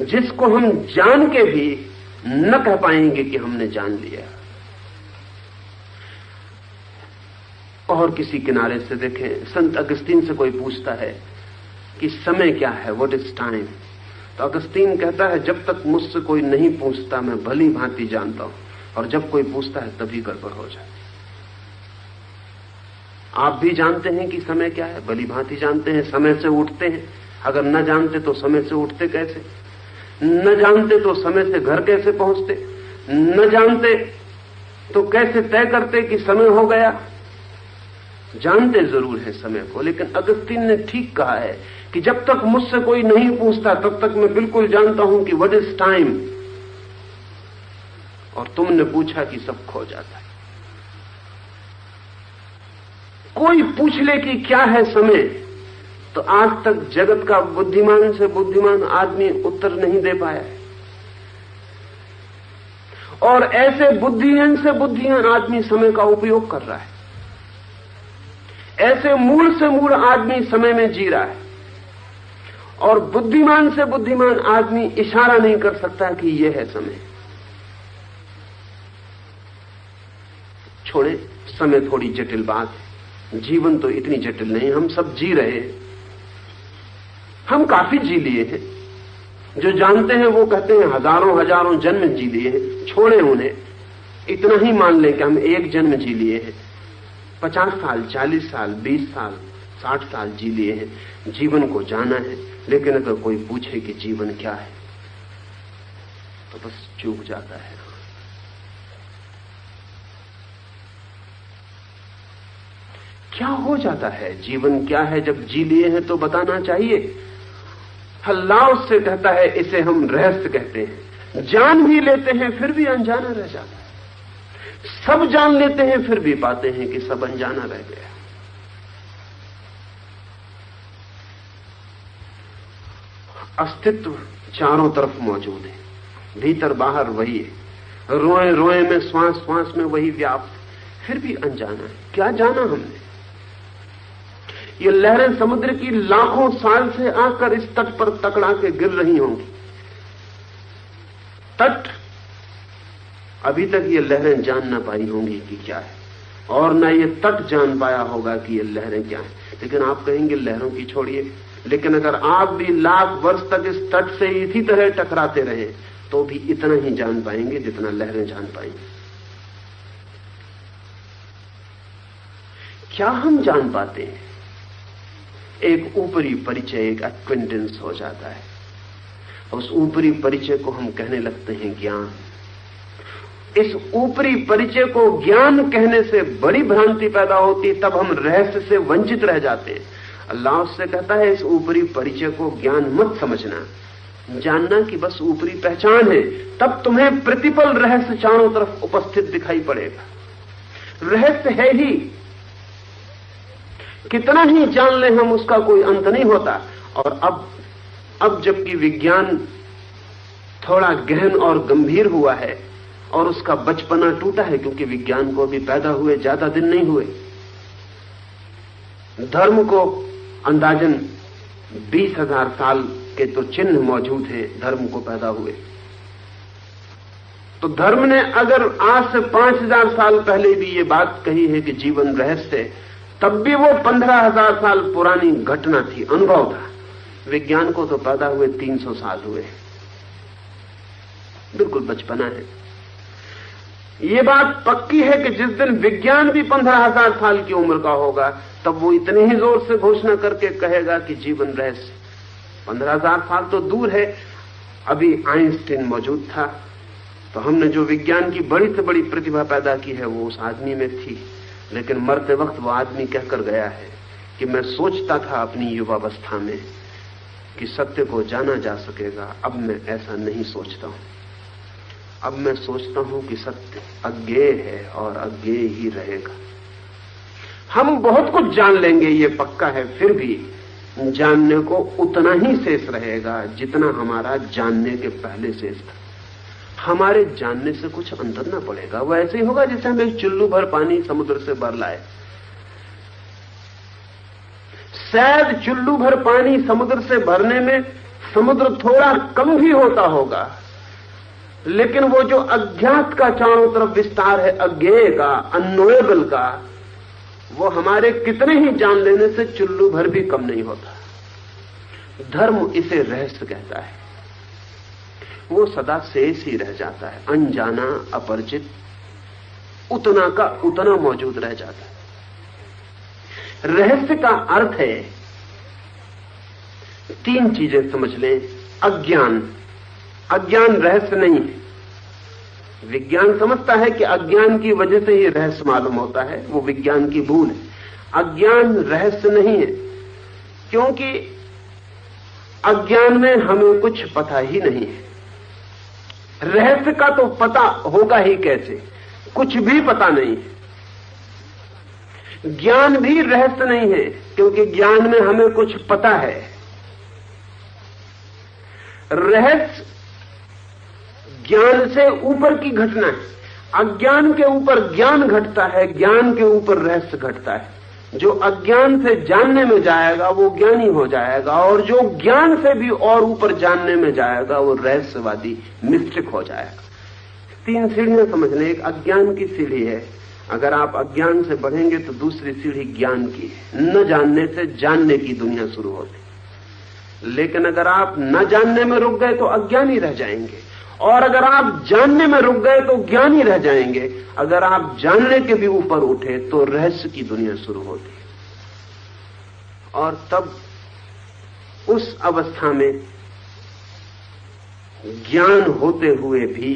जिसको हम जान के भी न कह पाएंगे कि हमने जान लिया। और किसी किनारे से देखें, संत अगस्तीन से कोई पूछता है कि समय क्या है, व्हाट इज टाइम, तो अगस्तीन कहता है जब तक मुझसे कोई नहीं पूछता मैं भली भांति जानता हूं, और जब कोई पूछता है तभी गड़बड़ हो जाती। आप भी जानते हैं कि समय क्या है, भली भांति जानते हैं, समय से उठते हैं। अगर न जानते तो समय से उठते कैसे, न जानते तो समय से घर कैसे पहुंचते, न जानते तो कैसे तय करते कि समय हो गया। जानते जरूर है समय को, लेकिन अगस्तीन ने ठीक कहा है कि जब तक मुझसे कोई नहीं पूछता तब तक मैं बिल्कुल जानता हूं कि व्हाट इज टाइम। और तुमने पूछा कि सब खो जाता है। कोई पूछ ले कि क्या है समय, तो आज तक जगत का बुद्धिमान से बुद्धिमान आदमी उत्तर नहीं दे पाया है। और ऐसे बुद्धिहीन से बुद्धिहीन आदमी समय का उपयोग कर रहा है। ऐसे मूल से मूल आदमी समय में जी रहा है। और बुद्धिमान से बुद्धिमान आदमी इशारा नहीं कर सकता कि यह है समय। छोड़े, समय थोड़ी जटिल बात है, जीवन तो इतनी जटिल नहीं। हम सब जी रहे हैं, हम काफी जी लिए हैं। जो जानते हैं वो कहते हैं हजारों हजारों जन्म जी लिए हैं। छोड़े उन्हें, इतना ही मान लें कि हम एक जन्म जी लिए हैं। 50 साल, 40 साल, 20 साल, 60 साल जी लिए हैं। जीवन को जाना है, लेकिन अगर कोई पूछे कि जीवन क्या है तो बस चूक जाता है। क्या हो जाता है, जीवन क्या है जब जी लिए हैं तो बताना चाहिए। अल्लाह उससे कहता है इसे हम रहस्य कहते हैं। जान भी लेते हैं फिर भी अनजाना रह जाता है। सब जान लेते हैं फिर भी पाते हैं कि सब अनजाना रह गया। अस्तित्व चारों तरफ मौजूद है, भीतर बाहर वही है, रोए रोए में, श्वास श्वास में वही व्याप्त, फिर भी अनजाना है। क्या जाना हमने? ये लहरें समुद्र की लाखों साल से आकर इस तट पर तकड़ा के गिर रही होंगी। तट अभी तक ये लहरें जान ना पाई होंगी कि क्या है, और ना ये तट जान पाया होगा कि ये लहरें क्या हैं। लेकिन आप कहेंगे लहरों की छोड़िए, लेकिन अगर आप भी लाख वर्ष तक इस तट से इसी तरह टकराते रहे तो भी इतना ही जान पाएंगे जितना लहरें जान पाएंगे। क्या हम जान पाते हैं? एक ऊपरी परिचय, एक एक्वेंटेंस हो जाता है। उस ऊपरी परिचय को हम कहने लगते हैं ज्ञान। इस ऊपरी परिचय को ज्ञान कहने से बड़ी भ्रांति पैदा होती, तब हम रहस्य से वंचित रह जाते हैं। अल्लाह उससे कहता है इस ऊपरी परिचय को ज्ञान मत समझना, जानना कि बस ऊपरी पहचान है। तब तुम्हें प्रतिपल रहस्य चारों तरफ उपस्थित दिखाई पड़ेगा। रहस्य है ही, कितना ही जान ले हम उसका कोई अंत नहीं होता। और अब जबकि विज्ञान थोड़ा गहन और गंभीर हुआ है और उसका बचपना टूटा है, क्योंकि विज्ञान को अभी पैदा हुए ज्यादा दिन नहीं हुए। धर्म को अंदाजन 20,000 साल के तो चिन्ह मौजूद हैं धर्म को पैदा हुए। तो धर्म ने अगर आज से 5,000 साल पहले भी ये बात कही है कि जीवन रहस्य है, तब भी वो 15,000 साल पुरानी घटना थी, अनुभव था। विज्ञान को तो पैदा हुए 300 साल हुए, बिल्कुल बचपना है। ये बात पक्की है कि जिस दिन विज्ञान भी 15,000 साल की उम्र का होगा, तब वो इतने ही जोर से घोषणा करके कहेगा कि जीवन रहस्य। 15,000 साल तो दूर है, अभी आइंस्टीन मौजूद था, तो हमने जो विज्ञान की बड़ी से बड़ी प्रतिभा पैदा की है वो उस आदमी में थी। लेकिन मरते वक्त वो आदमी कहकर गया है कि मैं सोचता था अपनी युवावस्था में कि सत्य को जाना जा सकेगा, अब मैं ऐसा नहीं सोचता हूं। अब मैं सोचता हूं कि सत्य अज्ञेय है और अज्ञेय ही रहेगा। हम बहुत कुछ जान लेंगे ये पक्का है, फिर भी जानने को उतना ही शेष रहेगा जितना हमारा जानने के पहले शेष था। हमारे जानने से कुछ अंतर ना पड़ेगा। वो ऐसे ही होगा जैसे हम एक चुल्लू भर पानी समुद्र से भर लाए। शायद चुल्लू भर पानी समुद्र से भरने में समुद्र थोड़ा कम भी होता होगा, लेकिन वो जो अज्ञात का चारों तरफ विस्तार है, अज्ञेय का, अननोएबल का, वो हमारे कितने ही जान लेने से चुल्लू भर भी कम नहीं होता। धर्म इसे रहस्य कहता है। वो सदा शेष ही रह जाता है, अनजाना, अपरिचित, उतना का उतना मौजूद रह जाता है। रहस्य का अर्थ है, तीन चीजें समझ लें। अज्ञान, अज्ञान रहस्य नहीं है। विज्ञान समझता है कि अज्ञान की वजह से ही रहस्य मालूम होता है, वो विज्ञान की भूल है। अज्ञान रहस्य नहीं है, क्योंकि अज्ञान में हमें कुछ पता ही नहीं है। रहस्य का तो पता होगा ही कैसे, कुछ भी पता नहीं है। ज्ञान भी रहस्य नहीं है, क्योंकि ज्ञान में हमें कुछ पता है। रहस्य ज्ञान से ऊपर की घटना है। अज्ञान के ऊपर ज्ञान घटता है, ज्ञान के ऊपर रहस्य घटता है। जो अज्ञान से जानने में जाएगा वो ज्ञानी हो जाएगा, और जो ज्ञान से भी और ऊपर जानने में जाएगा वो रहस्यवादी, मिस्टिक हो जाएगा। तीन सीढ़ियां समझ लें। एक अज्ञान की सीढ़ी है, अगर आप अज्ञान से बढ़ेंगे तो दूसरी सीढ़ी ज्ञान की है। न जानने से जानने की दुनिया शुरू होती। लेकिन अगर आप न जानने में रुक गए तो अज्ञानी रह जाएंगे, और अगर आप जानने में रुक गए तो ज्ञानी रह जाएंगे। अगर आप जानने के भी ऊपर उठे तो रहस्य की दुनिया शुरू होती है। और तब उस अवस्था में ज्ञान होते हुए भी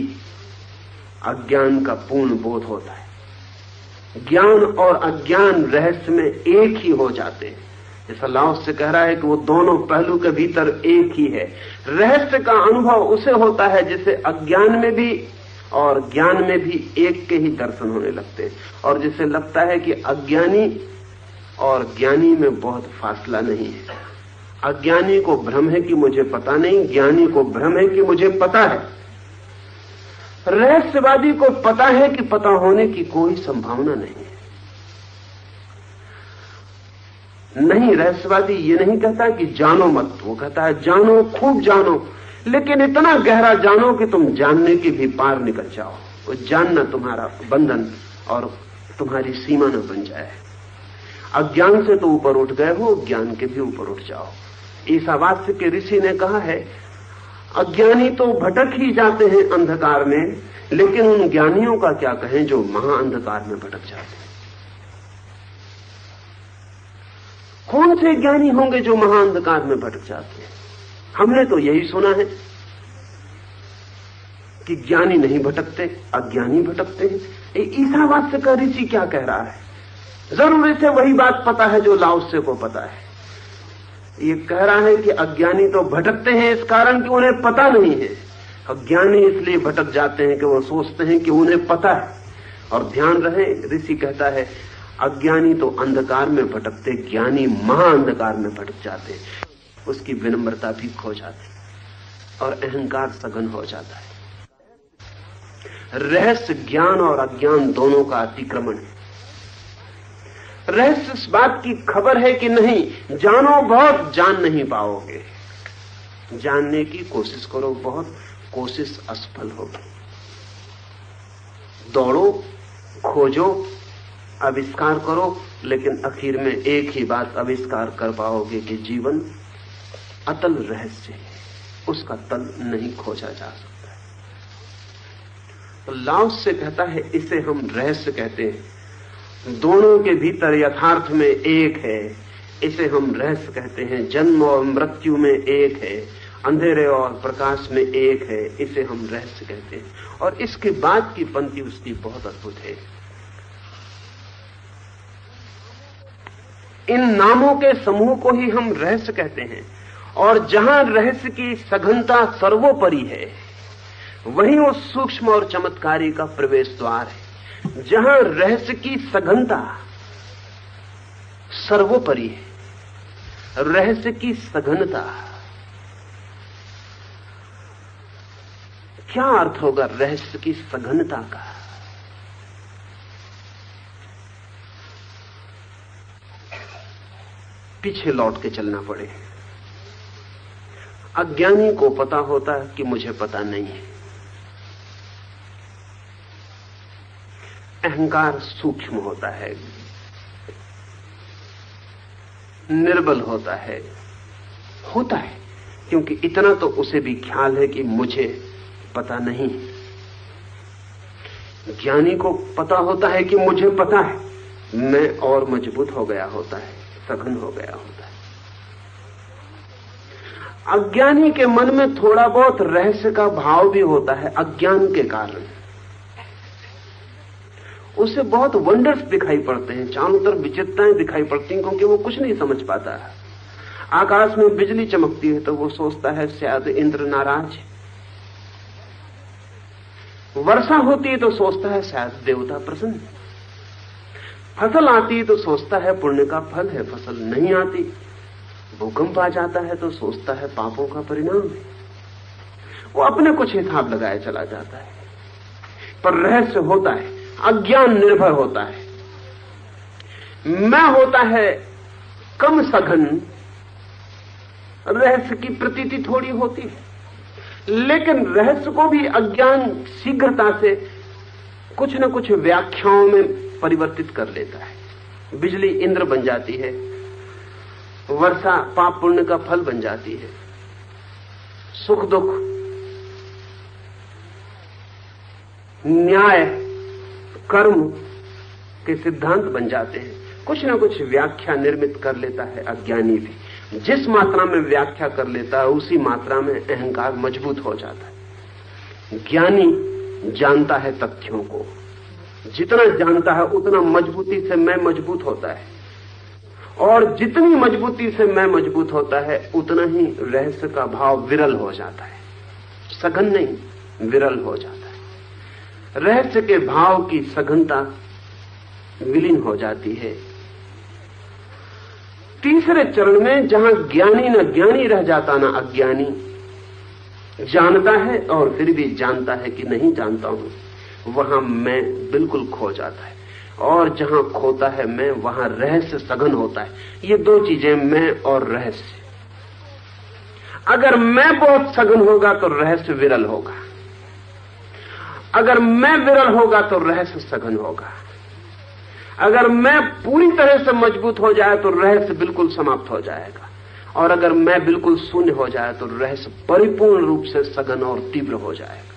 अज्ञान का पूर्ण बोध होता है। ज्ञान और अज्ञान रहस्य में एक ही हो जाते हैं। जैसा लाओस से कह रहा है कि वो दोनों पहलू के भीतर एक ही है। रहस्य का अनुभव उसे होता है जिसे अज्ञान में भी और ज्ञान में भी एक के ही दर्शन होने लगते हैं, और जिसे लगता है कि अज्ञानी और ज्ञानी में बहुत फासला नहीं है। अज्ञानी को भ्रम है कि मुझे पता नहीं, ज्ञानी को भ्रम है कि मुझे पता है। रहस्यवादी को पता है कि पता होने की कोई संभावना नहीं है। नहीं, रहस्यवादी ये नहीं कहता कि जानो मत, वो कहता है जानो, खूब जानो, लेकिन इतना गहरा जानो कि तुम जानने के भी पार निकल जाओ। वो जानना तुम्हारा बंधन और तुम्हारी सीमा न बन जाए। अज्ञान से तो ऊपर उठ गए हो, ज्ञान के भी ऊपर उठ जाओ। ईसावास्य के ऋषि ने कहा है, अज्ञानी तो भटक ही जाते हैं अंधकार में, लेकिन उन ज्ञानियों का क्या कहें जो महाअंधकार में भटक जाते हैं। कौन से ज्ञानी होंगे जो महाअंधकार में भटक जाते हैं? हमने तो यही सुना है कि ज्ञानी नहीं भटकते, अज्ञानी भटकते हैं। ईसावास्य का ऋषि क्या कह रहा है? जरूर इसे वही बात पता है जो लाओसे को पता है। ये कह रहा है कि अज्ञानी तो भटकते हैं इस कारण कि उन्हें पता नहीं है, अज्ञानी इसलिए भटक जाते हैं कि वो सोचते हैं कि उन्हें पता है। और ध्यान रहे, ऋषि कहता है अज्ञानी तो अंधकार में भटकते, ज्ञानी महाअंधकार में भटक जाते। उसकी विनम्रता भी खो जाती और अहंकार सघन हो जाता है। रहस्य ज्ञान और अज्ञान दोनों का अतिक्रमण है। रहस्य इस बात की खबर है कि नहीं जानो बहुत, जान नहीं पाओगे। जानने की कोशिश करो बहुत, कोशिश असफल होगी। दौड़ो, खोजो, आविष्कार करो, लेकिन आखिर में एक ही बात आविष्कार कर पाओगे कि जीवन अतल रहस्य है, उसका तल नहीं खोजा जा सकता। तो लाओस से कहता है इसे हम रहस्य कहते हैं। दोनों के भीतर यथार्थ में एक है, इसे हम रहस्य कहते हैं। जन्म और मृत्यु में एक है, अंधेरे और प्रकाश में एक है, इसे हम रहस्य कहते हैं। और इसके बाद की पंक्ति उसकी बहुत अद्भुत है। इन नामों के समूह को ही हम रहस्य कहते हैं, और जहां रहस्य की सघनता सर्वोपरि है, वहीं उस सूक्ष्म और चमत्कारी का प्रवेश द्वार है। जहां रहस्य की सघनता सर्वोपरि है, रहस्य की सघनता, क्या अर्थ होगा रहस्य की सघनता का? पीछे लौट के चलना पड़े। अज्ञानी को पता होता है कि मुझे पता नहीं है। अहंकार सूक्ष्म होता है, निर्बल होता है क्योंकि इतना तो उसे भी ख्याल है कि मुझे पता नहीं। ज्ञानी को पता होता है कि मुझे पता है, मैं और मजबूत हो गया होता है, सघन हो गया होता है। अज्ञानी के मन में थोड़ा बहुत रहस्य का भाव भी होता है। अज्ञान के कारण उसे बहुत वंडर्स दिखाई पड़ते हैं, चारों तरफ विचित्रताएं दिखाई पड़ती हैं, क्योंकि वो कुछ नहीं समझ पाता है। आकाश में बिजली चमकती है तो वो सोचता है शायद इंद्र नाराज है। वर्षा होती है तो सोचता है शायद देवता प्रसन्न। फसल आती है तो सोचता है पुण्य का फल है, फसल नहीं आती, भूकंप आ जाता है तो सोचता है पापों का परिणाम है। वो अपने कुछ हिसाब लगाए चला जाता है, पर रहस्य होता है। अज्ञान निर्भर होता है, मैं होता है कम सघन, रहस्य की प्रतीति थोड़ी होती है, लेकिन रहस्य को भी अज्ञान शीघ्रता से कुछ न कुछ व्याख्याओं में परिवर्तित कर लेता है। बिजली इंद्र बन जाती है, वर्षा पाप पुण्य का फल बन जाती है, सुख दुख न्याय कर्म के सिद्धांत बन जाते हैं। कुछ न कुछ व्याख्या निर्मित कर लेता है अज्ञानी भी। जिस मात्रा में व्याख्या कर लेता है उसी मात्रा में अहंकार मजबूत हो जाता है। ज्ञानी जानता है तथ्यों को, जितना जानता है उतना मजबूती से मैं मजबूत होता है, और जितनी मजबूती से मैं मजबूत होता है उतना ही रहस्य का भाव विरल हो जाता है। सघन नहीं, विरल हो जाता है। रहस्य के भाव की सघनता विलीन हो जाती है। तीसरे चरण में जहां ज्ञानी न ज्ञानी रह जाता न अज्ञानी, जानता है और फिर भी जानता है कि नहीं जानता हूं, वहां मैं बिल्कुल खो जाता है। और जहां खोता है मैं, वहां रहस्य सघन होता है। ये दो चीजें, मैं और रहस्य। अगर मैं बहुत सघन होगा तो रहस्य विरल होगा, अगर मैं विरल होगा तो रहस्य सघन होगा। अगर मैं पूरी तरह से मजबूत हो जाए तो रहस्य बिल्कुल समाप्त हो जाएगा, और अगर मैं बिल्कुल शून्य हो जाए तो रहस्य परिपूर्ण रूप से सघन और तीव्र हो जाएगा।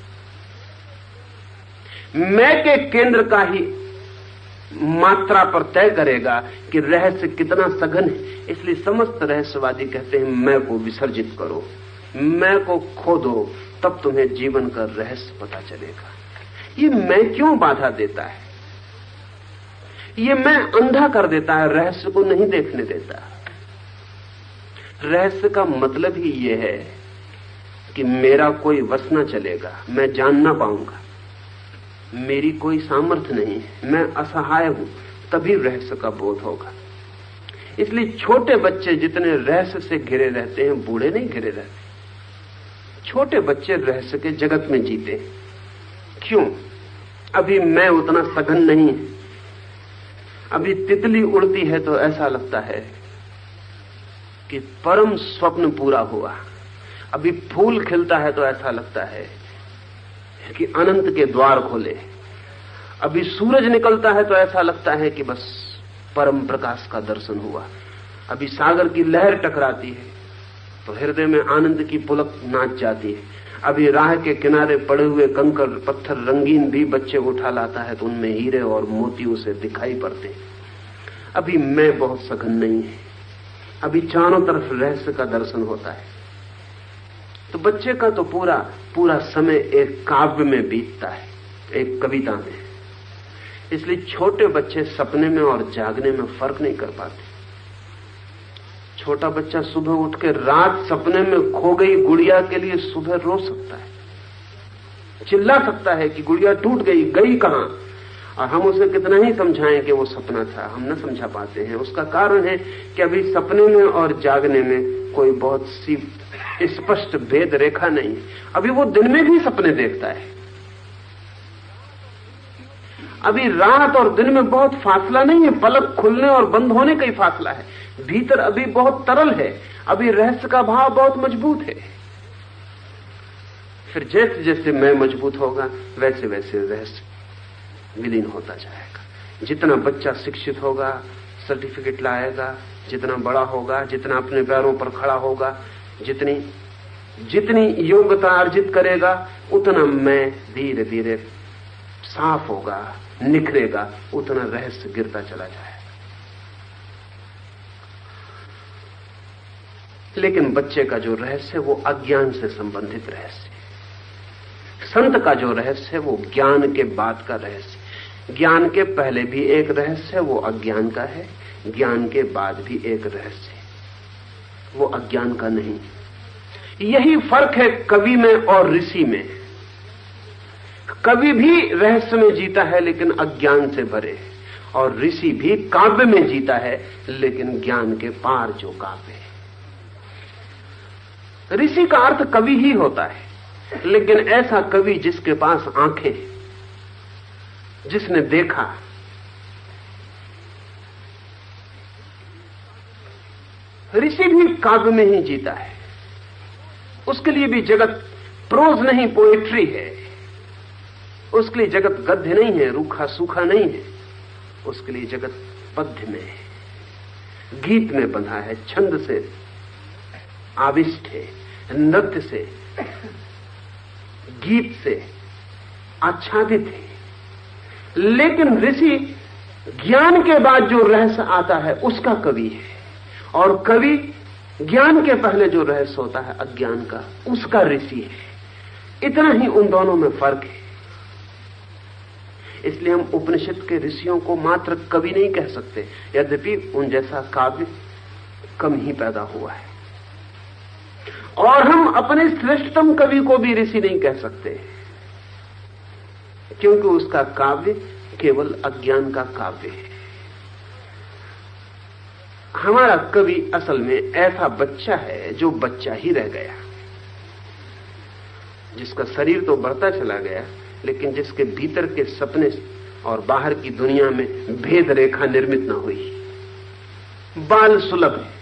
मैं के केंद्र का ही मात्रा पर तय करेगा कि रहस्य कितना सघन है। इसलिए समस्त रहस्यवादी कहते हैं मैं को विसर्जित करो, मैं को खो दो, तब तुम्हें जीवन का रहस्य पता चलेगा। ये मैं क्यों बाधा देता है? ये मैं अंधा कर देता है, रहस्य को नहीं देखने देता। रहस्य का मतलब ही ये है कि मेरा कोई वश न चलेगा, मैं जान ना पाऊंगा, मेरी कोई सामर्थ्य नहीं है, मैं असहाय हूं, तभी रहस्य का बोध होगा। इसलिए छोटे बच्चे जितने रहस्य से घिरे रहते हैं, बूढ़े नहीं घिरे रहते। छोटे बच्चे रहस्य के जगत में जीते। क्यों? अभी मैं उतना सघन नहीं है। अभी तितली उड़ती है तो ऐसा लगता है कि परम स्वप्न पूरा हुआ। अभी फूल खिलता है तो ऐसा लगता है कि अनंत के द्वार खोले। अभी सूरज निकलता है तो ऐसा लगता है कि बस परम प्रकाश का दर्शन हुआ। अभी सागर की लहर टकराती है तो हृदय में आनंद की पुलक नाच जाती है। अभी राह के किनारे पड़े हुए कंकड़ पत्थर रंगीन भी बच्चे उठा लाता है तो उनमें हीरे और मोती उसे दिखाई पड़ते। अभी मैं बहुत सघन नहीं है, अभी चारों तरफ रहस्य का दर्शन होता है। तो बच्चे का तो पूरा समय एक काव्य में बीतता है, एक कविता में। इसलिए छोटे बच्चे सपने में और जागने में फर्क नहीं कर पाते। छोटा बच्चा सुबह उठ के रात सपने में खो गई गुड़िया के लिए सुबह रो सकता है, चिल्ला सकता है कि गुड़िया टूट गई कहां। और हम उसे कितना ही समझाएं कि वो सपना था, हम न समझा पाते हैं। उसका कारण है कि अभी सपने में और जागने में कोई बहुत सी स्पष्ट भेद रेखा नहीं है। अभी वो दिन में भी सपने देखता है। अभी रात और दिन में बहुत फासला नहीं है, पलक खुलने और बंद होने का ही फासला है। भीतर अभी बहुत तरल है, अभी रहस्य का भाव बहुत मजबूत है। फिर जैसे जैसे मैं मजबूत होगा वैसे वैसे रहस्य विलीन होता जाएगा। जितना बच्चा शिक्षित होगा, सर्टिफिकेट लाएगा, जितना बड़ा होगा, जितना अपने पैरों पर खड़ा होगा, जितनी योग्यता अर्जित करेगा, उतना मैं धीरे धीरे साफ होगा, निखरेगा, उतना रहस्य गिरता चला जाएगा। लेकिन बच्चे का जो रहस्य है वो अज्ञान से संबंधित रहस्य है। संत का जो रहस्य है वो ज्ञान के बाद का रहस्य। ज्ञान के पहले भी एक रहस्य है, वो अज्ञान का है। ज्ञान के बाद भी एक रहस्य है, वो अज्ञान का नहीं। यही फर्क है कवि में और ऋषि में। कवि भी रहस्य में जीता है लेकिन अज्ञान से भरे, और ऋषि भी काव्य में जीता है लेकिन ज्ञान के पार जो काव्य है। ऋषि का अर्थ कवि ही होता है, लेकिन ऐसा कवि जिसके पास आंखें, जिसने देखा। ऋषि भी काव्य में ही जीता है, उसके लिए भी जगत प्रोज नहीं पोएट्री है, उसके लिए जगत गद्य नहीं है, रूखा सूखा नहीं है, उसके लिए जगत पद्य में है, गीत में बंधा है, छंद से आविष्ट है, नृत्य से, गीत से आच्छादित है। लेकिन ऋषि ज्ञान के बाद जो रहस्य आता है उसका कवि है, और कवि ज्ञान के पहले जो रहस्य होता है अज्ञान का, उसका ऋषि है। इतना ही उन दोनों में फर्क है। इसलिए हम उपनिषद के ऋषियों को मात्र कवि नहीं कह सकते, यद्यपि उन जैसा काव्य कम ही पैदा हुआ है। और हम अपने श्रेष्ठतम कवि को भी ऋषि नहीं कह सकते, क्योंकि उसका काव्य केवल अज्ञान का काव्य है। हमारा कवि असल में ऐसा बच्चा है जो बच्चा ही रह गया, जिसका शरीर तो बढ़ता चला गया, लेकिन जिसके भीतर के सपने और बाहर की दुनिया में भेद रेखा निर्मित न हुई, बाल सुलभ है।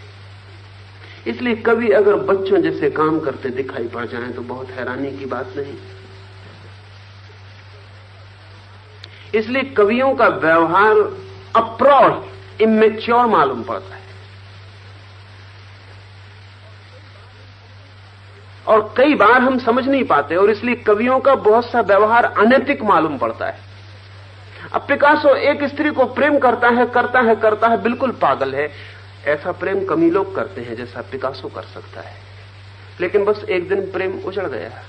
इसलिए कवि अगर बच्चों जैसे काम करते दिखाई पड़ जाएं तो बहुत हैरानी की बात नहीं। इसलिए कवियों का व्यवहार अप्रौढ़, इमेच्योर मालूम पड़ता है, और कई बार हम समझ नहीं पाते, और इसलिए कवियों का बहुत सा व्यवहार अनैतिक मालूम पड़ता है। अब पिकासो एक स्त्री को प्रेम करता है, बिल्कुल पागल है। ऐसा प्रेम कम ही लोग करते हैं जैसा पिकासो कर सकता है। लेकिन बस एक दिन प्रेम उजड़ गया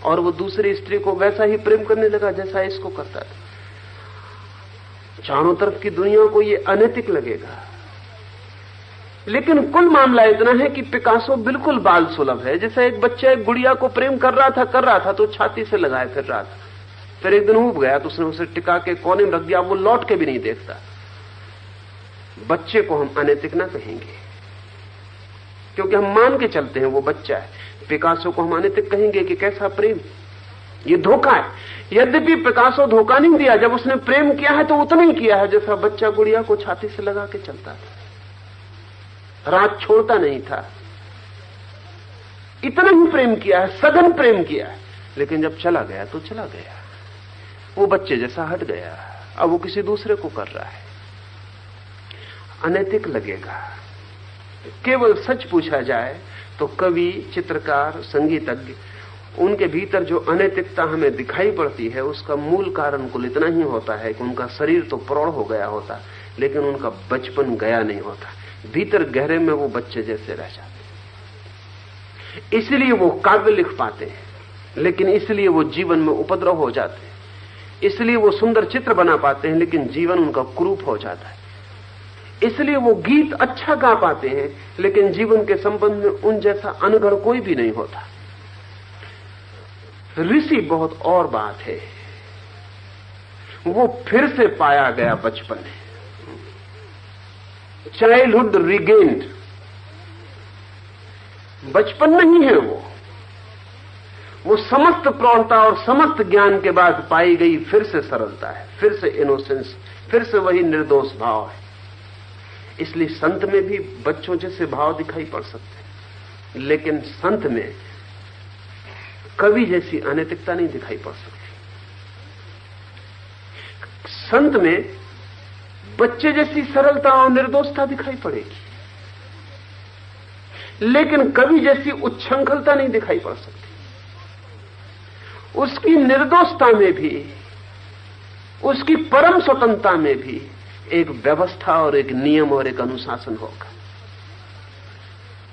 और वो दूसरी स्त्री को वैसा ही प्रेम करने लगा जैसा इसको करता था। चारों तरफ की दुनिया को ये अनैतिक लगेगा, लेकिन कुल मामला इतना है कि पिकासो बिल्कुल बाल सुलभ है। जैसे एक बच्चा एक गुड़िया को प्रेम कर रहा था तो छाती से लगाए फिर रहा था, फिर एक दिन ऊब गया तो उसने उसे टिका के कोने में रख दिया, वो लौट के भी नहीं देखता। बच्चे को हम अनैतिक ना कहेंगे, क्योंकि हम मान के चलते हैं वो बच्चा है। पिकासो को हम अनैतिक कहेंगे कि कैसा प्रेम, ये धोखा है। यद्यपि पिकासो धोखा नहीं दिया, जब उसने प्रेम किया है तो उतना ही किया है जैसा बच्चा गुड़िया को छाती से लगा के चलता था, रात छोड़ता नहीं था, इतना ही प्रेम किया है, सघन प्रेम किया है। लेकिन जब चला गया तो चला गया, वो बच्चे जैसा हट गया, अब वो किसी दूसरे को कर रहा है। अनैतिक लगेगा। केवल सच पूछा जाए तो कवि, चित्रकार, संगीतज्ञ, उनके भीतर जो अनैतिकता हमें दिखाई पड़ती है उसका मूल कारण कुल इतना ही होता है कि उनका शरीर तो प्रौढ़ हो गया होता, लेकिन उनका बचपन गया नहीं होता। भीतर गहरे में वो बच्चे जैसे रह जाते, इसलिए वो काव्य लिख पाते हैं, लेकिन इसलिए वो जीवन में उपद्रव हो जाते हैं। इसलिए वो सुंदर चित्र बना पाते हैं, लेकिन जीवन उनका कुरूप हो जाता है। इसलिए वो गीत अच्छा गा पाते हैं, लेकिन जीवन के संबंध में उन जैसा अनगढ़ कोई भी नहीं होता। ऋषि बहुत और बात है, वो फिर से पाया गया बचपन है, चाइल्डहुड रिगेन्ड। बचपन नहीं है वो समस्त प्रौढ़ता और समस्त ज्ञान के बाद पाई गई फिर से सरलता है, फिर से इनोसेंस, फिर से वही निर्दोष भाव है। इसलिए संत में भी बच्चों जैसे भाव दिखाई पड़ सकते हैं, लेकिन संत में कवि जैसी अनैतिकता नहीं दिखाई पड़ सकती। संत में बच्चे जैसी सरलता और निर्दोषता दिखाई पड़ेगी, लेकिन कवि जैसी उच्छृंखलता नहीं दिखाई पड़ सकती। उसकी निर्दोषता में भी, उसकी परम स्वतंत्रता में भी एक व्यवस्था और एक नियम और एक अनुशासन होगा।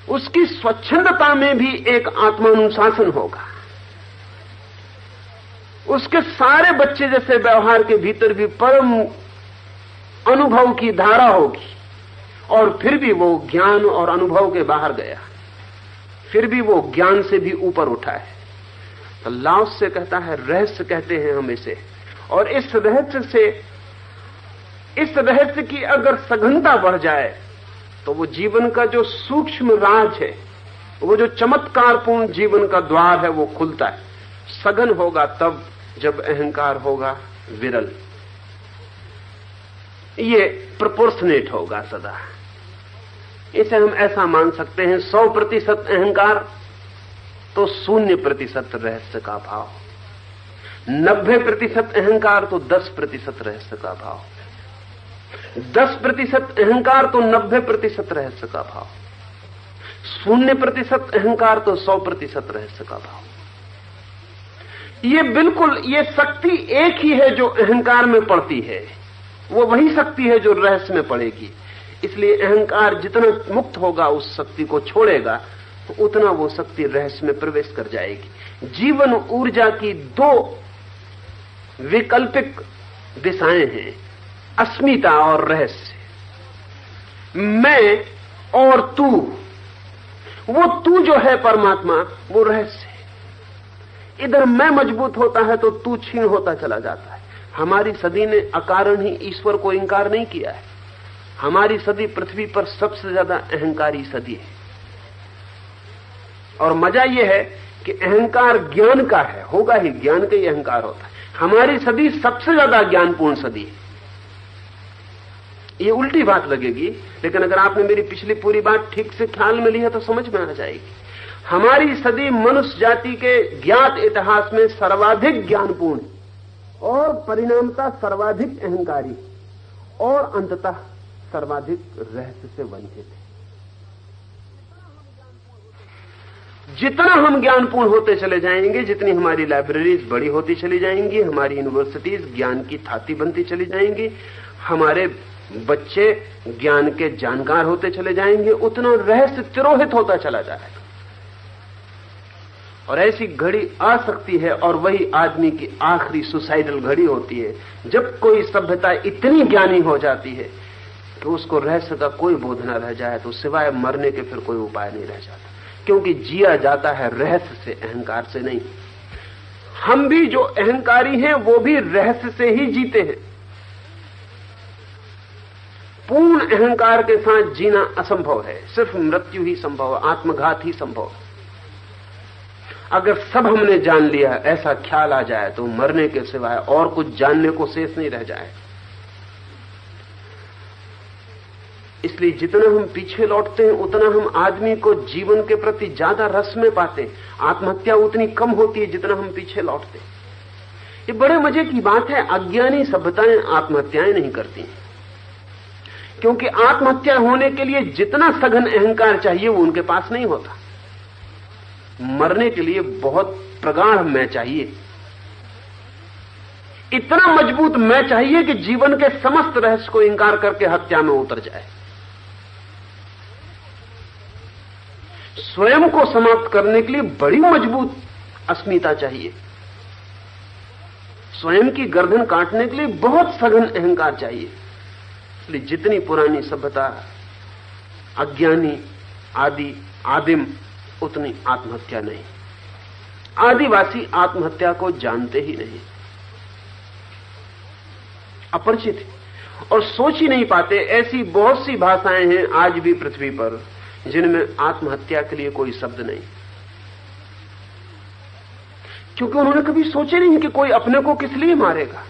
उसकी स्वच्छंदता में भी एक आत्मानुशासन होगा। उसके सारे बच्चे जैसे व्यवहार के भीतर भी परम अनुभव की धारा होगी, और फिर भी वो ज्ञान और अनुभव के बाहर गया, फिर भी वो ज्ञान से भी ऊपर उठा है। तो लाओस से कहता है रहस्य कहते हैं हम इसे, और इस रहस्य की अगर सघनता बढ़ जाए तो वो जीवन का जो सूक्ष्म राज है, वो जो चमत्कारपूर्ण जीवन का द्वार है, वो खुलता है। सघन होगा तब जब अहंकार होगा विरल, ये प्रोपोर्शनेट होगा सदा। इसे हम ऐसा मान सकते हैं, 100% अहंकार तो 0% रहस्य का भाव, 90% अहंकार तो 10% रहस्य का भाव, 10% अहंकार तो 90% रहस्य का भाव, 0% अहंकार तो 100% रहस्य का भाव। ये बिल्कुल, ये शक्ति एक ही है जो अहंकार में पड़ती है, वो वही शक्ति है जो रहस्य में पड़ेगी। इसलिए अहंकार जितना मुक्त होगा, उस शक्ति को छोड़ेगा, तो उतना वो शक्ति रहस्य में प्रवेश कर जाएगी। जीवन ऊर्जा की 2 वैकल्पिक दिशाएं हैं, अस्मिता और रहस्य। मैं और तू, वो तू जो है परमात्मा, वो रहस्य है। इधर मैं मजबूत होता है तो तू क्षीण होता चला जाता है। हमारी सदी ने अकारण ही ईश्वर को इंकार नहीं किया है। हमारी सदी पृथ्वी पर सबसे ज्यादा अहंकारी सदी है, और मजा यह है कि अहंकार ज्ञान का है, होगा ही, ज्ञान का ही अहंकार होता है। हमारी सदी सबसे ज्यादा ज्ञानपूर्ण सदी है। ये उल्टी बात लगेगी, लेकिन अगर आपने मेरी पिछली पूरी बात ठीक से ख्याल में ली है तो समझ में आ जाएगी। हमारी सदी मनुष्य जाति के ज्ञात इतिहास में सर्वाधिक ज्ञानपूर्ण और परिणामतः सर्वाधिक अहंकारी और अंततः सर्वाधिक रहस्य से वंचित है। जितना हम ज्ञानपूर्ण होते चले जाएंगे, जितनी हमारी लाइब्रेरीज बड़ी होती चली जाएंगी, हमारी यूनिवर्सिटीज ज्ञान की थाती बनती चली जाएंगी, हमारे बच्चे ज्ञान के जानकार होते चले जाएंगे, उतना रहस्य तिरोहित होता चला जाएगा। और ऐसी घड़ी आ सकती है, और वही आदमी की आखिरी सुसाइडल घड़ी होती है, जब कोई सभ्यता इतनी ज्ञानी हो जाती है कि उसको रहस्य का कोई बोध न रह जाए, तो सिवाय मरने के फिर कोई उपाय नहीं रह जाता। क्योंकि जिया जाता है रहस्य से, अहंकार से नहीं। हम भी जो अहंकारी हैं वो भी रहस्य से ही जीते हैं। पूर्ण अहंकार के साथ जीना असंभव है, सिर्फ मृत्यु ही संभव है, आत्मघात ही संभव है। अगर सब हमने जान लिया, ऐसा ख्याल आ जाए, तो मरने के सिवाय और कुछ जानने को शेष नहीं रह जाए। इसलिए जितना हम पीछे लौटते हैं, उतना हम आदमी को जीवन के प्रति ज्यादा रस में पाते हैं। आत्महत्या उतनी कम होती है जितना हम पीछे लौटते हैं। ये बड़े मजे की बात है, अज्ञानी सभ्यताएं आत्महत्याएं नहीं करती, क्योंकि आत्महत्या होने के लिए जितना सघन अहंकार चाहिए वो उनके पास नहीं होता। मरने के लिए बहुत प्रगाढ़ मैं चाहिए, इतना मजबूत मैं चाहिए कि जीवन के समस्त रहस्य को इंकार करके हत्या में उतर जाए। स्वयं को समाप्त करने के लिए बड़ी मजबूत अस्मिता चाहिए, स्वयं की गर्दन काटने के लिए बहुत सघन अहंकार चाहिए। इसलिए जितनी पुरानी सभ्यता अज्ञानी, आदिम, उतनी आत्महत्या नहीं। आदिवासी आत्महत्या को जानते ही नहीं, अपरिचित और सोच ही नहीं पाते। ऐसी बहुत सी भाषाएं हैं आज भी पृथ्वी पर जिनमें आत्महत्या के लिए कोई शब्द नहीं। क्योंकि उन्होंने कभी सोचे नहीं कि कोई अपने को किस लिए मारेगा।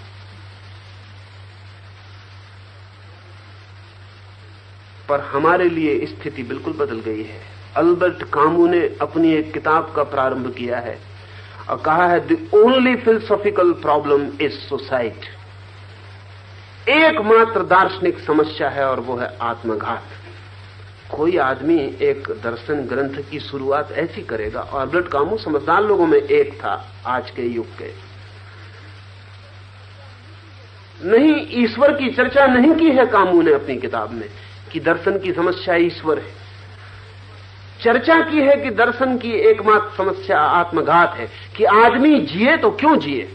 पर हमारे लिए स्थिति बिल्कुल बदल गई है। अल्बर्ट कामू ने अपनी एक किताब का प्रारंभ किया है और कहा है, the only philosophical problem is suicide. एकमात्र दार्शनिक समस्या है और वो है आत्मघात। कोई आदमी एक दर्शन ग्रंथ की शुरुआत ऐसी करेगा, और अल्बर्ट कामू समझदार लोगों में एक था आज के युग के। नहीं, ईश्वर की चर्चा नहीं की है कामू ने अपनी किताब में कि दर्शन की समस्या ईश्वर है। चर्चा की है कि दर्शन की एकमात्र समस्या आत्मघात है, कि आदमी जिए तो क्यों जिए।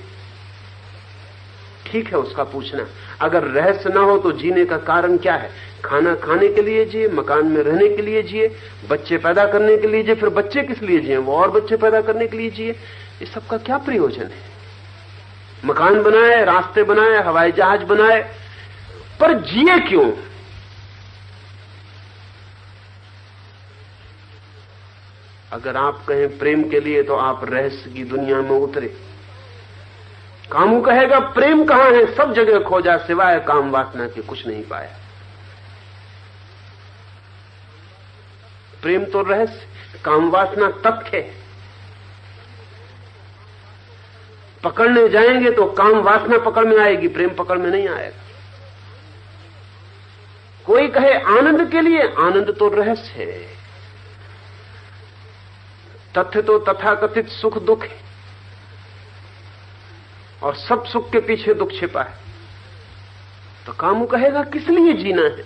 ठीक है उसका पूछना, अगर रहस्य ना हो तो जीने का कारण क्या है? खाना खाने के लिए जिए, मकान में रहने के लिए जिए, बच्चे पैदा करने के लिए जिए, फिर बच्चे किस लिए जिए? वो और बच्चे पैदा करने के लिए जिए। इस सब का क्या प्रयोजन है? मकान बनाए, रास्ते बनाए, हवाई जहाज बनाए, पर जिए क्यों? अगर आप कहें प्रेम के लिए तो आप रहस्य की दुनिया में उतरे। कामू कहेगा प्रेम कहां है? सब जगह खोजा, सिवाय काम वासना के कुछ नहीं पाया। प्रेम तो रहस्य, काम वासना तथ्य है। पकड़ने जाएंगे तो काम वासना पकड़ में आएगी, प्रेम पकड़ में नहीं आएगा। कोई कहे आनंद के लिए, आनंद तो रहस्य है। तथ्य तो तथाकथित सुख दुख है, और सब सुख के पीछे दुख छिपा है। तो कामू कहेगा किस लिए जीना है?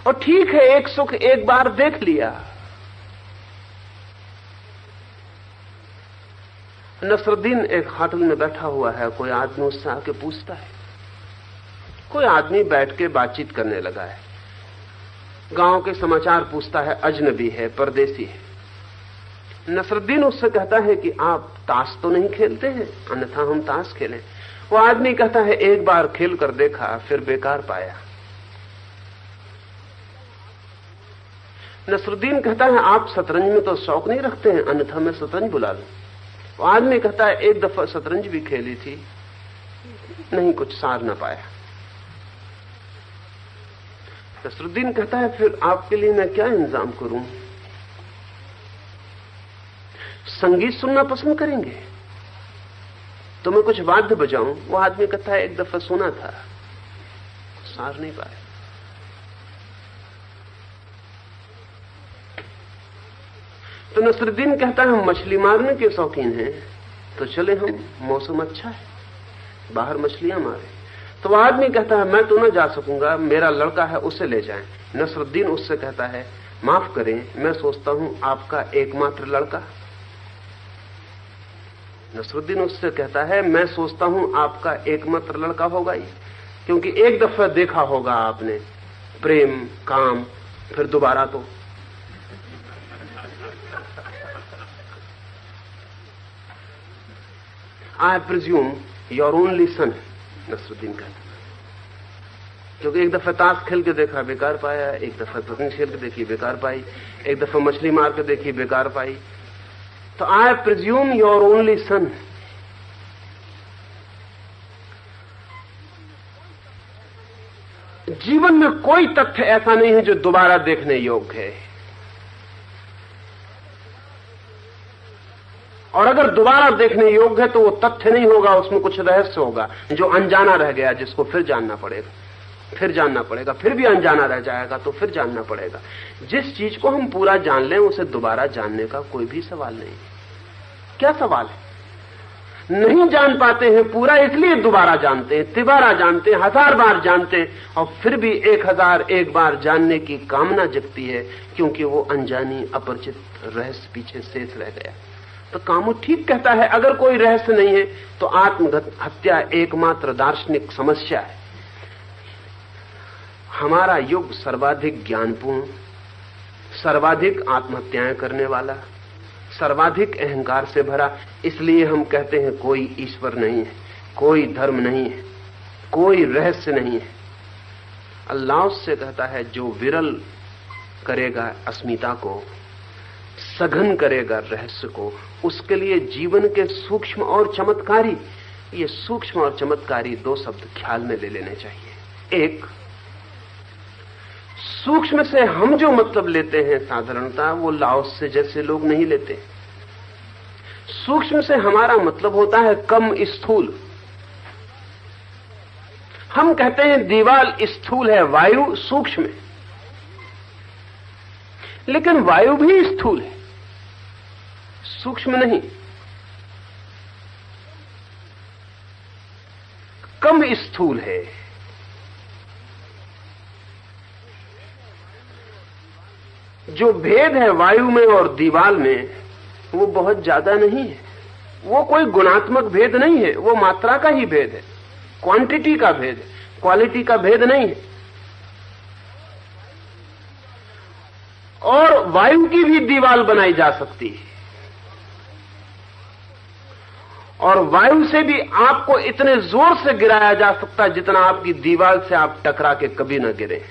और ठीक है, एक सुख एक बार देख लिया। नसरुद्दीन एक होटल में बैठा हुआ है, कोई आदमी उससे आके पूछता है। कोई आदमी बैठ के बातचीत करने लगा है, गांव के समाचार पूछता है, अजनबी है, परदेसी है। नसरुद्दीन उससे कहता है कि आप ताश तो नहीं खेलते हैं, अन्यथा हम ताश खेलें। वो आदमी कहता है एक बार खेल कर देखा, फिर बेकार पाया। नसरुद्दीन कहता है आप शतरंज में तो शौक नहीं रखते हैं, अन्यथा मैं शतरंज बुला लूं। वो आदमी कहता है एक दफा शतरंज भी खेली थी, नहीं कुछ सार ना पाया। नसरुद्दीन कहता है फिर आपके लिए मैं क्या इंतजाम करूं? संगीत सुनना पसंद करेंगे तो मैं कुछ वाद्य बजाऊं? वो आदमी कहता है एक दफा सुना था, सार नहीं पाया। तो नसरुद्दीन कहता है हम मछली मारने के शौकीन हैं, तो चले हम, मौसम अच्छा है, बाहर मछलियां मारे। तो वो आदमी कहता है मैं तो ना जा सकूंगा, मेरा लड़का है, उसे ले जाएं। नसरुद्दीन उससे कहता है माफ करें, मैं सोचता हूं आपका एकमात्र लड़का। नसरुद्दीन उससे कहता है मैं सोचता हूं आपका एकमात्र लड़का होगा ही, क्योंकि एक दफा देखा होगा आपने प्रेम काम, फिर दोबारा तो। I presume your only son, Naseeruddin कहता, क्योंकि एक दफा ताश खेल के देखा, बेकार पाया। एक दफा शतरंज खेल के देखी, बेकार पाई। एक दफा मछली मार के देखी, बेकार पाई। तो आई प्रिज्यूम योर ओनली सन। जीवन में कोई तथ्य ऐसा नहीं है जो दोबारा देखने योग्य है, और अगर दोबारा देखने योग्य है तो वो तथ्य नहीं होगा, उसमें कुछ रहस्य होगा जो अनजाना रह गया, जिसको फिर जानना पड़ेगा, फिर जानना पड़ेगा, फिर भी अनजाना रह जाएगा तो फिर जानना पड़ेगा। जिस चीज को हम पूरा जान लें उसे दोबारा जानने का कोई भी सवाल नहीं। क्या सवाल है? नहीं जान पाते हैं पूरा, इसलिए दोबारा जानते हैं, तिबारा जानते हैं, 1000 बार जानते हैं, और फिर भी 1001 बार जानने की कामना जगती है, क्योंकि वो अनजानी अपरिचित रहस्य पीछे शेष रह गया। तो कामू ठीक कहता है, अगर कोई रहस्य नहीं है तो आत्महत्या एकमात्र दार्शनिक समस्या है। हमारा युग सर्वाधिक ज्ञानपूर्ण, सर्वाधिक आत्महत्याएं करने वाला, सर्वाधिक अहंकार से भरा, इसलिए हम कहते हैं कोई ईश्वर नहीं है, कोई धर्म नहीं है, कोई रहस्य नहीं है। अल्लाह उससे कहता है जो विरल करेगा अस्मिता को, सघन करेगा रहस्य को, उसके लिए जीवन के सूक्ष्म और चमत्कारी, ये सूक्ष्म और चमत्कारी दो शब्द ख्याल में ले लेने चाहिए। एक, सूक्ष्म से हम जो मतलब लेते हैं साधारणता, वो लाओस से जैसे लोग नहीं लेते। सूक्ष्म से हमारा मतलब होता है कम स्थूल। हम कहते हैं दीवाल स्थूल है, वायु सूक्ष्म है, लेकिन वायु भी स्थूल है, सूक्ष्म नहीं। कम स्थूल है। जो भेद है वायु में और दीवाल में, वो बहुत ज्यादा नहीं है। वो कोई गुणात्मक भेद नहीं है, वो मात्रा का ही भेद है, क्वांटिटी का भेद है, क्वालिटी का भेद नहीं है। और वायु की भी दीवाल बनाई जा सकती है, और वायु से भी आपको इतने जोर से गिराया जा सकता है जितना आपकी दीवाल से आप टकरा के कभी न गिरे।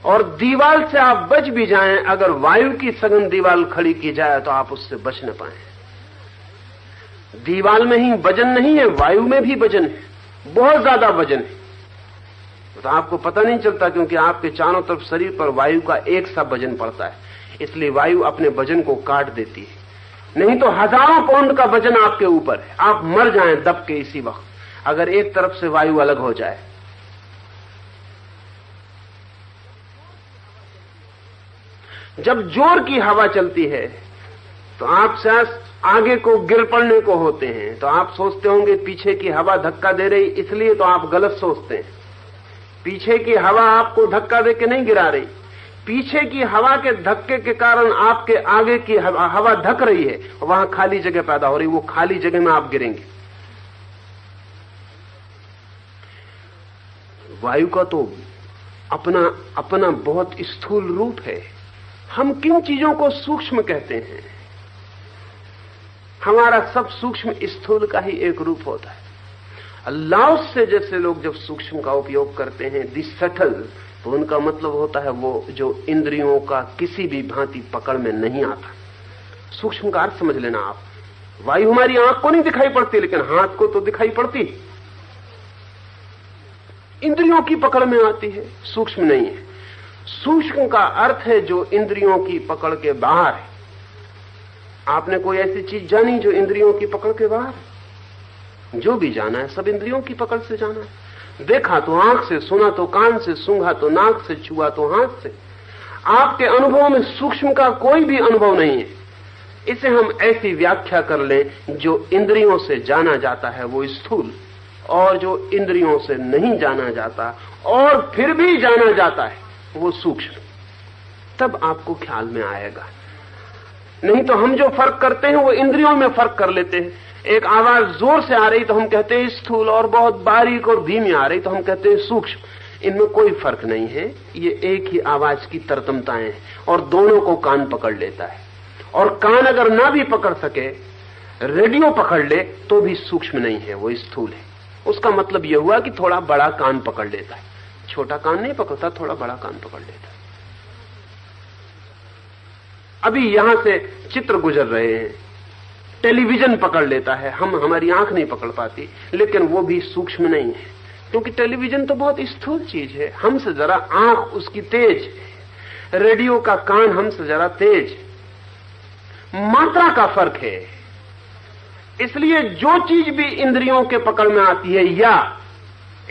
और दीवाल से आप बच भी जाएं, अगर वायु की सघन दीवाल खड़ी की जाए तो आप उससे बच न पाए। दीवाल में ही वजन नहीं है, वायु में भी वजन है, बहुत ज्यादा वजन है। तो आपको पता नहीं चलता, क्योंकि आपके चारों तरफ शरीर पर वायु का एक सा वजन पड़ता है, इसलिए वायु अपने वजन को काट देती है। नहीं तो हजारों पाउंड का वजन आपके ऊपर है, आप मर जाएं दब के इसी वक्त, अगर एक तरफ से वायु अलग हो जाए। जब जोर की हवा चलती है तो आप शायद आगे को गिर पड़ने को होते हैं, तो आप सोचते होंगे पीछे की हवा धक्का दे रही, इसलिए तो आप गलत सोचते हैं। पीछे की हवा आपको धक्का दे के नहीं गिरा रही, पीछे की हवा के धक्के के कारण आपके आगे की हवा धक रही है, वहां खाली जगह पैदा हो रही, वो खाली जगह में आप गिरेंगे। वायु का तो अपना अपना बहुत स्थूल रूप है। हम किन चीजों को सूक्ष्म कहते हैं? हमारा सब सूक्ष्म स्थूल का ही एक रूप होता है। लाओस से जैसे लोग जब सूक्ष्म का उपयोग करते हैं, दी सटल, तो उनका मतलब होता है वो जो इंद्रियों का किसी भी भांति पकड़ में नहीं आता। सूक्ष्म का अर्थ समझ लेना आप। वायु हमारी आंख को नहीं दिखाई पड़ती, लेकिन हाथ को तो दिखाई पड़ती, इंद्रियों की पकड़ में आती है, सूक्ष्म नहीं है। सूक्ष्म का अर्थ है जो इंद्रियों की पकड़ के बाहर है। आपने कोई ऐसी चीज जानी जो इंद्रियों की पकड़ के बाहर है? जो भी जाना है सब इंद्रियों की पकड़ से जाना है। देखा तो आंख से, सुना तो कान से, सूंघा तो नाक से, छुआ तो हाथ से। आपके अनुभव में सूक्ष्म का कोई भी अनुभव नहीं है। इसे हम ऐसी व्याख्या कर लें, जो इंद्रियों से जाना जाता है वो स्थूल, और जो इंद्रियों से नहीं जाना जाता और फिर भी जाना जाता है वो सूक्ष्म। तब आपको ख्याल में आएगा। नहीं तो हम जो फर्क करते हैं वो इंद्रियों में फर्क कर लेते हैं। एक आवाज जोर से आ रही तो हम कहते हैं स्थूल, और बहुत बारीक और धीमी आ रही तो हम कहते हैं सूक्ष्म। इनमें कोई फर्क नहीं है, ये एक ही आवाज की तरतमताएं हैं, और दोनों को कान पकड़ लेता है। और कान अगर ना भी पकड़ सके, रेडियो पकड़ ले, तो भी सूक्ष्म नहीं है, वो स्थूल है। उसका मतलब यह हुआ कि थोड़ा बड़ा कान पकड़ लेता है, छोटा कान नहीं पकड़ता, थोड़ा बड़ा कान पकड़ लेता है। अभी यहां से चित्र गुजर रहे हैं, टेलीविजन पकड़ लेता है, हमारी आंख नहीं पकड़ पाती, लेकिन वो भी सूक्ष्म नहीं है, क्योंकि टेलीविजन तो बहुत स्थूल चीज है। हमसे जरा आंख उसकी तेज है, रेडियो का कान हमसे जरा तेज। मात्रा का फर्क है। इसलिए जो चीज भी इंद्रियों के पकड़ में आती है, या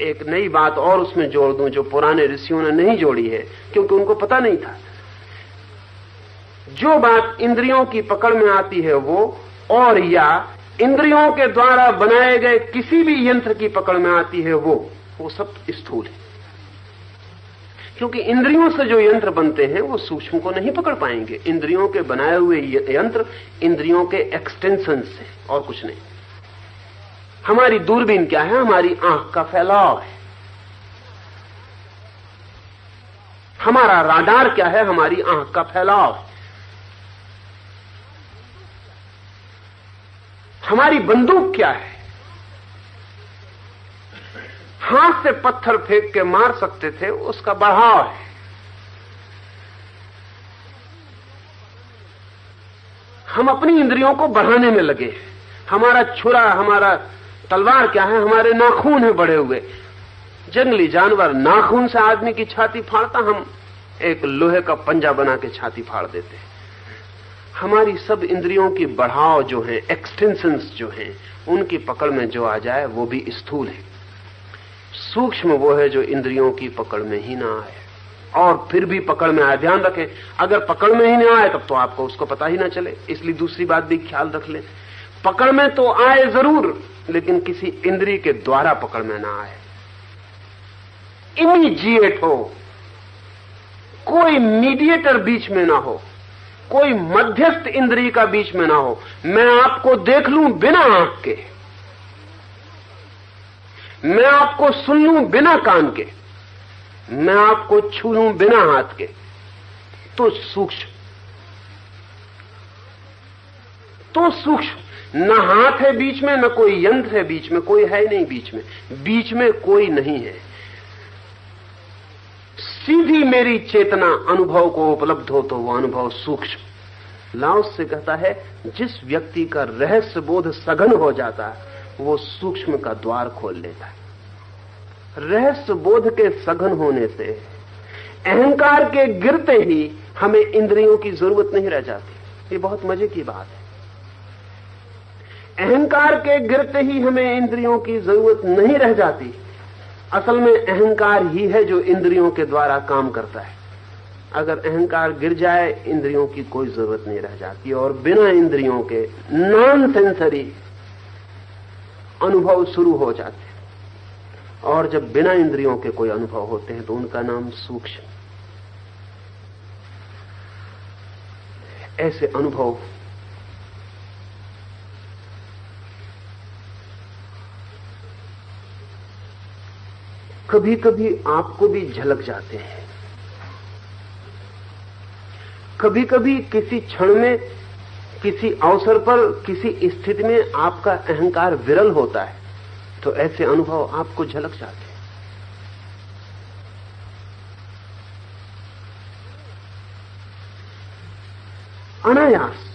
एक नई बात और उसमें जोड़ दूं जो पुराने ऋषियों ने नहीं जोड़ी है, क्योंकि उनको पता नहीं था। जो बात इंद्रियों की पकड़ में आती है वो, और या इंद्रियों के द्वारा बनाए गए किसी भी यंत्र की पकड़ में आती है वो सब स्थूल है। क्योंकि इंद्रियों से जो यंत्र बनते हैं वो सूक्ष्म को नहीं पकड़ पाएंगे। इंद्रियों के बनाए हुए यंत्र इंद्रियों के एक्सटेंशन से, और कुछ नहीं। हमारी दूरबीन क्या है? हमारी आंख का फैलाव है। हमारा राडार क्या है? हमारी आंख का फैलाव है। हमारी बंदूक क्या है? हाथ से पत्थर फेंक के मार सकते थे, उसका बढ़ाव है। हम अपनी इंद्रियों को बढ़ाने में लगे। हमारा छुरा, हमारा तलवार क्या है? हमारे नाखून है बढ़े हुए। जंगली जानवर नाखून से आदमी की छाती फाड़ता, हम एक लोहे का पंजा बना के छाती फाड़ देते। हमारी सब इंद्रियों की बढ़ाव जो है, एक्सटेंशंस जो हैं, उनकी पकड़ में जो आ जाए वो भी स्थूल है। सूक्ष्म वो है जो इंद्रियों की पकड़ में ही ना आए, और फिर भी पकड़ में आए। ध्यान रखें, अगर पकड़ में ही ना आए तब तो आपको उसको पता ही ना चले। इसलिए दूसरी बात भी ख्याल रख लें, पकड़ में तो आए जरूर, लेकिन किसी इंद्रिय के द्वारा पकड़ में ना आए। इमीडिएट हो, कोई मीडिएटर बीच में ना हो, कोई मध्यस्थ इंद्रिय का बीच में ना हो। मैं आपको देख लूं बिना आंख के, मैं आपको सुन लूं बिना कान के, मैं आपको छू लूं बिना हाथ के, तो सूक्ष्म, तो सूक्ष्म। न हाथ है बीच में, न कोई यंत्र है बीच में, कोई है नहीं बीच में, बीच में कोई नहीं है। सीधी मेरी चेतना अनुभव को उपलब्ध हो तो वो अनुभव सूक्ष्म। लाओस से कहता है, जिस व्यक्ति का रहस्य बोध सघन हो जाता है वो सूक्ष्म का द्वार खोल लेता है। रहस्य बोध के सघन होने से अहंकार के गिरते ही हमें इंद्रियों की जरूरत नहीं रह जाती। ये बहुत मजे की बात है। अहंकार के गिरते ही हमें इंद्रियों की जरूरत नहीं रह जाती। असल में अहंकार ही है जो इंद्रियों के द्वारा काम करता है। अगर अहंकार गिर जाए इंद्रियों की कोई जरूरत नहीं रह जाती, और बिना इंद्रियों के नॉन सेंसरी अनुभव शुरू हो जाते हैं। और जब बिना इंद्रियों के कोई अनुभव होते हैं तो उनका नाम सूक्ष्म। ऐसे अनुभव कभी कभी आपको भी झलक जाते हैं। कभी कभी किसी क्षण में, किसी अवसर पर, किसी स्थिति में आपका अहंकार विरल होता है, तो ऐसे अनुभव आपको झलक जाते हैं। अनायास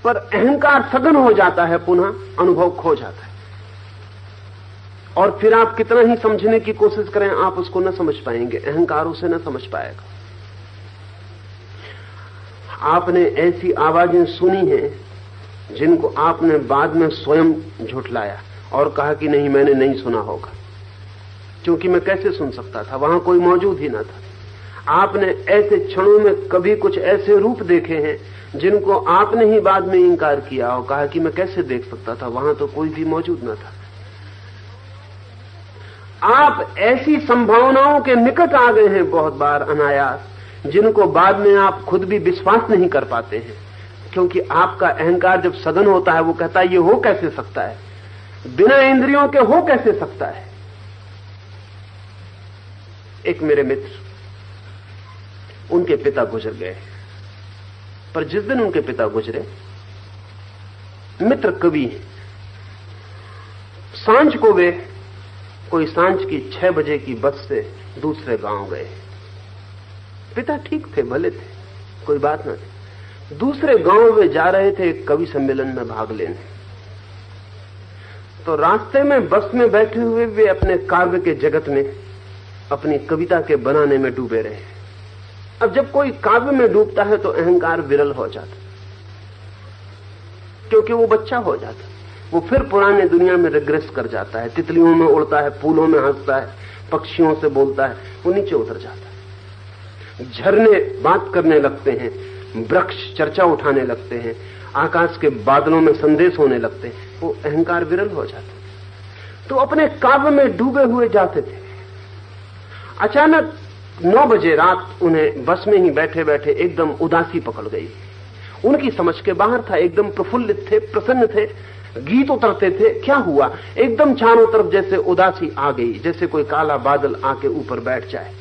पर अहंकार सघन हो जाता है, पुनः अनुभव खो जाता है। और फिर आप कितना ही समझने की कोशिश करें, आप उसको न समझ पाएंगे, अहंकार उसे न समझ पाएगा। आपने ऐसी आवाजें सुनी हैं जिनको आपने बाद में स्वयं झुठलाया और कहा कि नहीं, मैंने नहीं सुना होगा, क्योंकि मैं कैसे सुन सकता था, वहां कोई मौजूद ही ना था। आपने ऐसे क्षणों में कभी कुछ ऐसे रूप देखे हैं जिनको आपने ही बाद में इंकार किया और कहा कि मैं कैसे देख सकता था, वहां तो कोई भी मौजूद न था। आप ऐसी संभावनाओं के निकट आ गए हैं बहुत बार अनायास, जिनको बाद में आप खुद भी विश्वास नहीं कर पाते हैं, क्योंकि आपका अहंकार जब सघन होता है वो कहता है ये हो कैसे सकता है, बिना इंद्रियों के हो कैसे सकता है। एक मेरे मित्र, उनके पिता गुजर गए, पर जिस दिन उनके पिता गुजरे, मित्र कवि हैं, सांझ को वे कोई सांझ की 6 बजे की बस से दूसरे गांव गए। पिता ठीक थे, भले थे, कोई बात ना थी। दूसरे गांव वे जा रहे थे एक कवि सम्मेलन में भाग लेने। तो रास्ते में बस में बैठे हुए वे अपने काव्य के जगत में, अपनी कविता के बनाने में डूबे रहे। अब जब कोई काव्य में डूबता है तो अहंकार विरल हो जाता, क्योंकि वो बच्चा हो जाता, वो फिर पुराने दुनिया में रिग्रेस कर जाता है, तितलियों में उड़ता है, फूलों में हंसता है, पक्षियों से बोलता है, वो नीचे उतर जाता है। झरने बात करने लगते हैं, वृक्ष चर्चा उठाने लगते हैं, आकाश के बादलों में संदेश होने लगते हैं, वो अहंकार विरल हो जाता। तो अपने काव्य में डूबे हुए जाते थे। अचानक 9 बजे रात उन्हें बस में ही बैठे बैठे एकदम उदासी पकड़ गई। उनकी समझ के बाहर था, एकदम प्रफुल्लित थे, प्रसन्न थे, गीत उतरते थे। क्या हुआ? एकदम चारों तरफ जैसे उदासी आ गई, जैसे कोई काला बादल आके ऊपर बैठ जाए।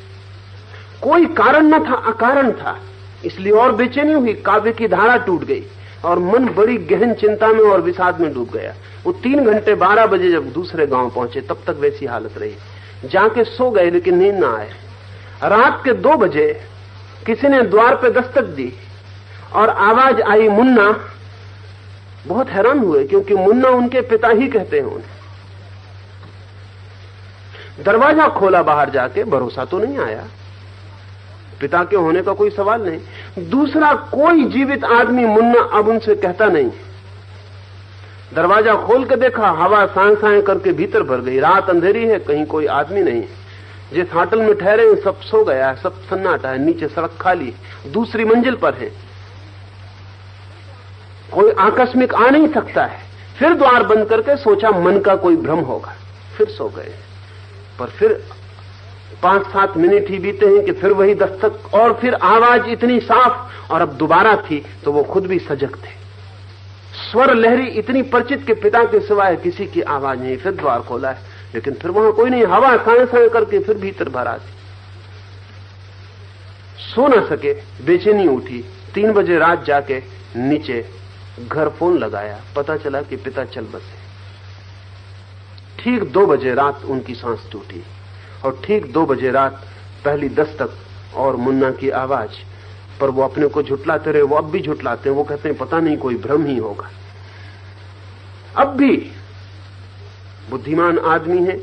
कोई कारण न था, अकारण था, इसलिए और बेचैनी हुई। काव्य की धारा टूट गई और मन बड़ी गहन चिंता में और विषाद में डूब गया। वो 3 घंटे 12 बजे जब दूसरे गांव पहुंचे तब तक वैसी हालत रही। जाके सो गए लेकिन नींद ना आए। रात के 2 बजे किसी ने द्वार पे दस्तक दी और आवाज आई मुन्ना। बहुत हैरान हुए क्योंकि मुन्ना उनके पिता ही कहते हैं उन्हें। दरवाजा खोला, बाहर जाके भरोसा तो नहीं आया, पिता के होने का कोई सवाल नहीं। दूसरा कोई जीवित आदमी मुन्ना अब उनसे कहता नहीं। दरवाजा खोल के देखा, हवा सांय सांय करके भीतर भर गई। रात अंधेरी है, कहीं कोई आदमी नहीं। जिस होटल में ठहरे हैं सब सो गया है, सब सन्नाटा है। नीचे सड़क खाली, दूसरी मंजिल पर है, कोई आकस्मिक आ नहीं सकता है। फिर द्वार बंद करके सोचा मन का कोई भ्रम होगा, फिर सो गए। पर फिर 5-7 मिनट ही बीते हैं कि फिर वही दस्तक, और फिर आवाज इतनी साफ, और अब दोबारा थी तो वो खुद भी सजग थे। स्वर लहरी इतनी परिचित कि पिता के सिवाय किसी की आवाज नहीं। फिर द्वार खोला है, लेकिन फिर वहां कोई नहीं। हवा सांय सांय करके फिर भीतर भरा थी। सो न सके, बेचैनी उठी। 3 बजे रात जाके नीचे घर फोन लगाया, पता चला कि पिता चल बसे। ठीक 2 बजे रात उनकी सांस टूटी, और ठीक 2 बजे रात पहली दस्तक और मुन्ना की आवाज। पर वो अपने को झुटलाते रहे, वो अब भी झुटलाते हैं। वो कहते हैं पता नहीं कोई भ्रम ही होगा। अब भी बुद्धिमान आदमी है,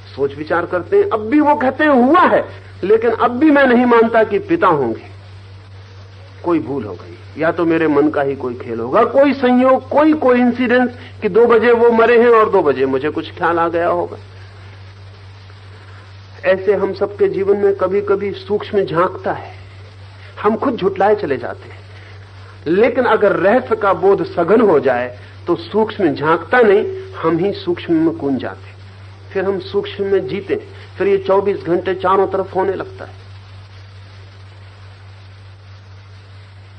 सोच विचार करते हैं। अब भी वो कहते हैं हुआ है, लेकिन अब भी मैं नहीं मानता कि पिता होंगे। कोई भूल हो गई, या तो मेरे मन का ही कोई खेल होगा, कोई संयोग, कोई कोइंसिडेंस कि 2 बजे वो मरे हैं और 2 बजे मुझे कुछ ख्याल आ गया होगा। ऐसे हम सबके जीवन में कभी कभी सूक्ष्म झांकता है। हम खुद झुटलाए चले जाते हैं, लेकिन अगर रहस्य का बोध सघन हो जाए तो सूक्ष्म झांकता नहीं, हम ही सूक्ष्म में कूद जाते। फिर हम सूक्ष्म में जीते, फिर ये 24 घंटे चारों तरफ होने लगता है,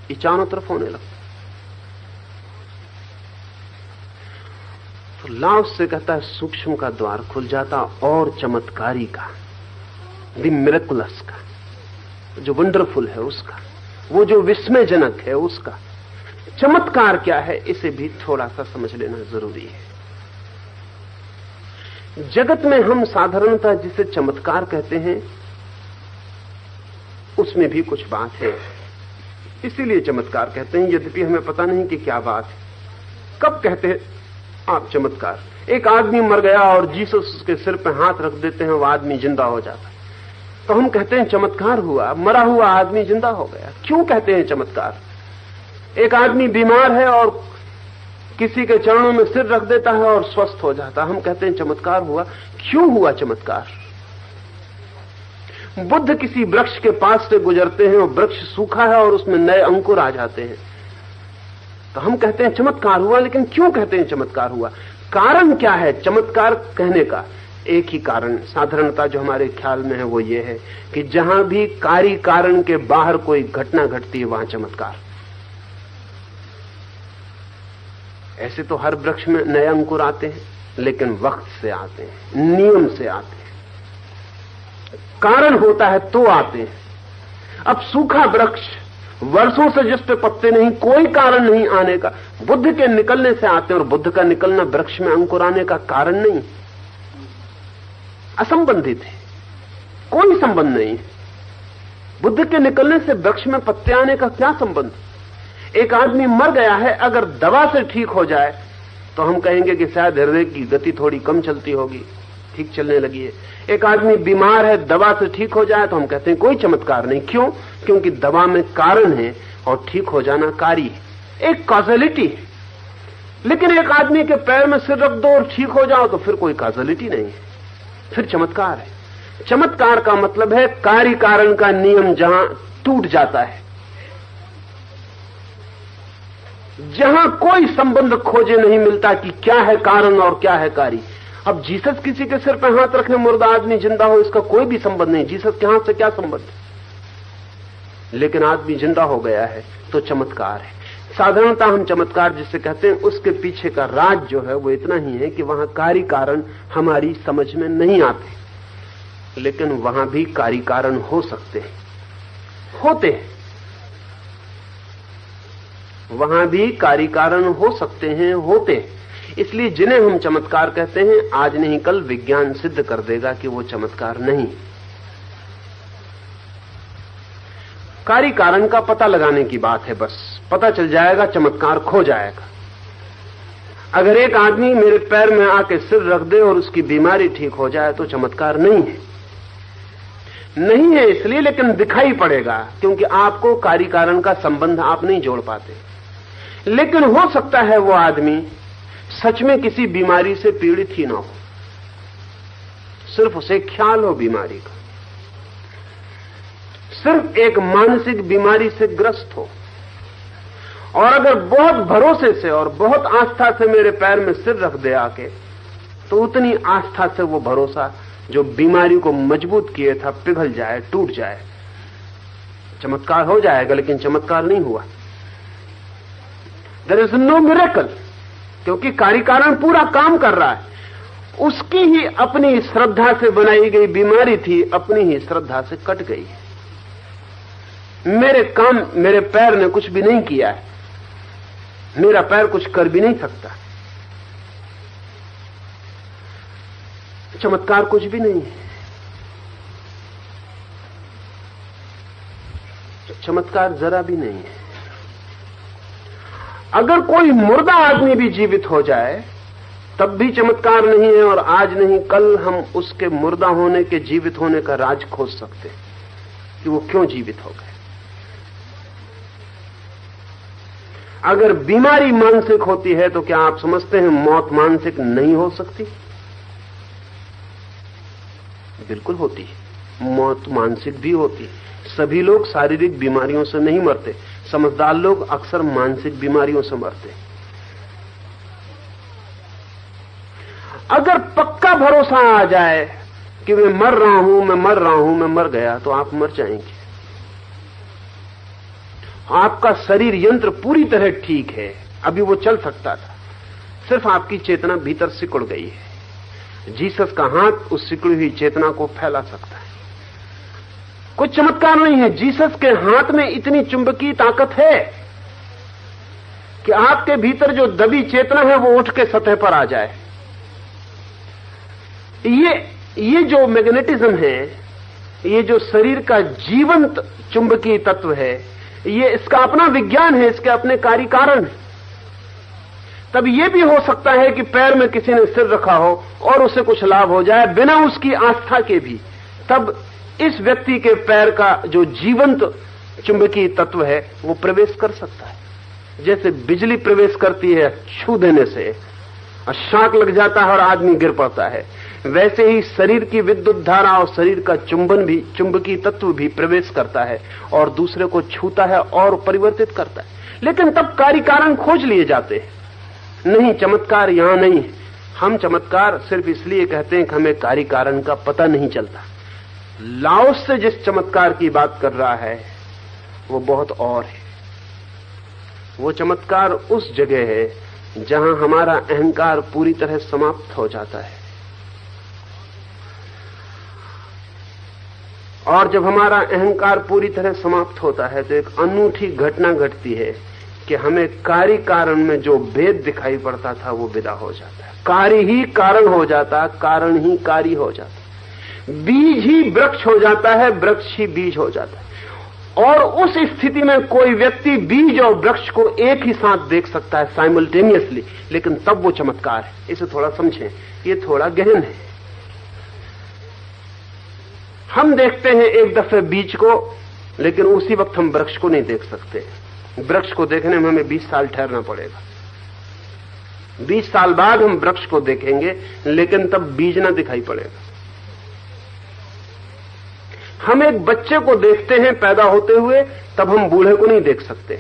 ये चारों तरफ होने लगता है। तो लाओ से कहता है सूक्ष्म का द्वार खुल जाता और चमत्कारी का, द मिरेकुलस का, जो वंडरफुल है उसका, वो जो विस्मयजनक है उसका। चमत्कार क्या है, इसे भी थोड़ा सा समझ लेना जरूरी है। जगत में हम साधारणतः जिसे चमत्कार कहते हैं उसमें भी कुछ बात है, इसीलिए चमत्कार कहते हैं, यद्यपि हमें पता नहीं कि क्या बात है। कब कहते हैं आप चमत्कार? एक आदमी मर गया और जीसस उसके सिर पर हाथ रख देते हैं, वो आदमी जिंदा हो जाता है, तो हम कहते हैं चमत्कार हुआ, मरा हुआ आदमी जिंदा हो गया। क्यों कहते हैं चमत्कार? एक आदमी बीमार है और किसी के चरणों में सिर रख देता है और स्वस्थ हो जाता है, हम कहते हैं चमत्कार हुआ। क्यों हुआ चमत्कार? बुद्ध किसी वृक्ष के पास से गुजरते हैं और वृक्ष सूखा है और उसमें नए अंकुर आ जाते हैं, तो हम कहते हैं चमत्कार हुआ। लेकिन क्यों कहते हैं चमत्कार हुआ? कारण क्या है चमत्कार कहने का? एक ही कारण साधारणता जो हमारे ख्याल में है वो ये है कि जहां भी कार्य कारण के बाहर कोई घटना घटती है वहां चमत्कार। ऐसे तो हर वृक्ष में नए अंकुर आते हैं, लेकिन वक्त से आते हैं, नियम से आते हैं, कारण होता है तो आते हैं। अब सूखा वृक्ष वर्षों से जिस पे पत्ते नहीं, कोई कारण नहीं आने का, बुद्ध के निकलने से आते हैं, और बुद्ध का निकलना वृक्ष में अंकुर आने का कारण नहीं, असंबंधित है, कोई संबंध नहीं। बुद्ध के निकलने से वृक्ष में पत्ते आने का क्या संबंध? एक आदमी मर गया है, अगर दवा से ठीक हो जाए तो हम कहेंगे कि शायद हृदय की गति थोड़ी कम चलती होगी, ठीक चलने लगी है। एक आदमी बीमार है, दवा से ठीक हो जाए तो हम कहते हैं कोई चमत्कार नहीं। क्यों? क्योंकि दवा में कारण है और ठीक हो जाना कार्य है, एक कॉजलिटी है। लेकिन एक आदमी के पैर में सिर रख दो और ठीक हो जाओ तो फिर कोई कॉजलिटी नहीं है, फिर चमत्कार है। चमत्कार का मतलब है कार्य कारण का नियम जहां टूट जाता है, जहां कोई संबंध खोजे नहीं मिलता कि क्या है कारण और क्या है कार्य। अब जीसस किसी के सिर पर हाथ रखने मुर्दा आदमी जिंदा हो, इसका कोई भी संबंध नहीं, जीसस के हाथ से क्या संबंध? लेकिन आदमी जिंदा हो गया है तो चमत्कार है। साधारणतः हम चमत्कार जिसे कहते हैं उसके पीछे का राज जो है वो इतना ही है कि वहां कार्य कारण हमारी समझ में नहीं आते, लेकिन वहां भी कार्य कारण हो सकते हैं, होते हैं, वहां भी कार्य कारण हो सकते हैं, होते हैं। इसलिए जिन्हें हम चमत्कार कहते हैं, आज नहीं कल विज्ञान सिद्ध कर देगा कि वो चमत्कार नहीं। कार्य कारण का पता लगाने की बात है, बस पता चल जाएगा, चमत्कार खो जाएगा। अगर एक आदमी मेरे पैर में आके सिर रख दे और उसकी बीमारी ठीक हो जाए तो चमत्कार नहीं है। नहीं है इसलिए, लेकिन दिखाई पड़ेगा, क्योंकि आपको कार्य कारण का संबंध आप नहीं जोड़ पाते। लेकिन हो सकता है वो आदमी सच में किसी बीमारी से पीड़ित ही ना हो, सिर्फ उसे ख्याल हो बीमारी का, सिर्फ एक मानसिक बीमारी से ग्रस्त हो, और अगर बहुत भरोसे से और बहुत आस्था से मेरे पैर में सिर रख दे आके, तो उतनी आस्था से वो भरोसा जो बीमारी को मजबूत किए था पिघल जाए, टूट जाए। चमत्कार हो जाएगा, लेकिन चमत्कार नहीं हुआ। देयर इज नो मिरेकल, क्योंकि कार्य कारण पूरा काम कर रहा है। उसकी ही अपनी श्रद्धा से बनाई गई बीमारी थी, अपनी ही श्रद्धा से कट गई। मेरे पैर ने कुछ भी नहीं किया है, मेरा पैर कुछ कर भी नहीं सकता। चमत्कार कुछ भी नहीं है। चमत्कार जरा भी नहीं है। अगर कोई मुर्दा आदमी भी जीवित हो जाए तब भी चमत्कार नहीं है, और आज नहीं कल हम उसके मुर्दा होने के जीवित होने का राज खोज सकते हैं कि वो क्यों जीवित हो गए। अगर बीमारी मानसिक होती है तो क्या आप समझते हैं मौत मानसिक नहीं हो सकती? बिल्कुल होती है, मौत मानसिक भी होती है। सभी लोग शारीरिक बीमारियों से नहीं मरते, समझदार लोग अक्सर मानसिक बीमारियों से मरते। अगर पक्का भरोसा आ जाए कि मैं मर रहा हूं, मैं मर रहा हूं, मैं मर गया, तो आप मर जाएंगे। आपका शरीर यंत्र पूरी तरह ठीक है, अभी वो चल सकता था, सिर्फ आपकी चेतना भीतर सिकुड़ गई है। जीसस का हाथ उस सिकुड़ी हुई चेतना को फैला सकता है। कोई चमत्कार नहीं है। जीसस के हाथ में इतनी चुंबकीय ताकत है कि आपके भीतर जो दबी चेतना है वो उठ के सतह पर आ जाए। ये जो मैग्नेटिज्म है, ये जो शरीर का जीवंत चुंबकीय तत्व है, ये इसका अपना विज्ञान है, इसके अपने कार्य कारण है। तब ये भी हो सकता है कि पैर में किसी ने सिर रखा हो और उसे कुछ लाभ हो जाए बिना उसकी आस्था के भी। तब इस व्यक्ति के पैर का जो जीवंत चुंबकीय तत्व है वो प्रवेश कर सकता है। जैसे बिजली प्रवेश करती है छू देने से, और शॉक लग जाता है और आदमी गिर पड़ता है, वैसे ही शरीर की विद्युत धारा और शरीर का चुंबन भी, चुंबकीय तत्व भी प्रवेश करता है और दूसरे को छूता है और परिवर्तित करता है। लेकिन तब कार्य कारण खोज लिए जाते हैं। नहीं, चमत्कार यहां नहीं। हम चमत्कार सिर्फ इसलिए कहते हैं कि हमें कार्य कारण का पता नहीं चलता। लाओस से जिस चमत्कार की बात कर रहा है वो बहुत और है। वो चमत्कार उस जगह है जहां हमारा अहंकार पूरी तरह समाप्त हो जाता है, और जब हमारा अहंकार पूरी तरह समाप्त होता है तो एक अनूठी घटना घटती है कि हमें कार्य कारण में जो भेद दिखाई पड़ता था वो विदा हो जाता है। कार्य ही कारण हो जाता, कारण ही कार्य हो जाता, बीज ही वृक्ष हो जाता है, वृक्ष ही बीज हो जाता है। और उस स्थिति में कोई व्यक्ति बीज और वृक्ष को एक ही साथ देख सकता है, साइमल्टेनियसली, लेकिन तब वो चमत्कार है। इसे थोड़ा समझें, ये थोड़ा गहन है। हम देखते हैं एक दफे बीज को, लेकिन उसी वक्त हम वृक्ष को नहीं देख सकते। वृक्ष को देखने में हमें 20 साल ठहरना पड़ेगा। 20 साल बाद हम वृक्ष को देखेंगे, लेकिन तब बीज ना दिखाई पड़ेगा। हम एक बच्चे को देखते हैं पैदा होते हुए, तब हम बूढ़े को नहीं देख सकते।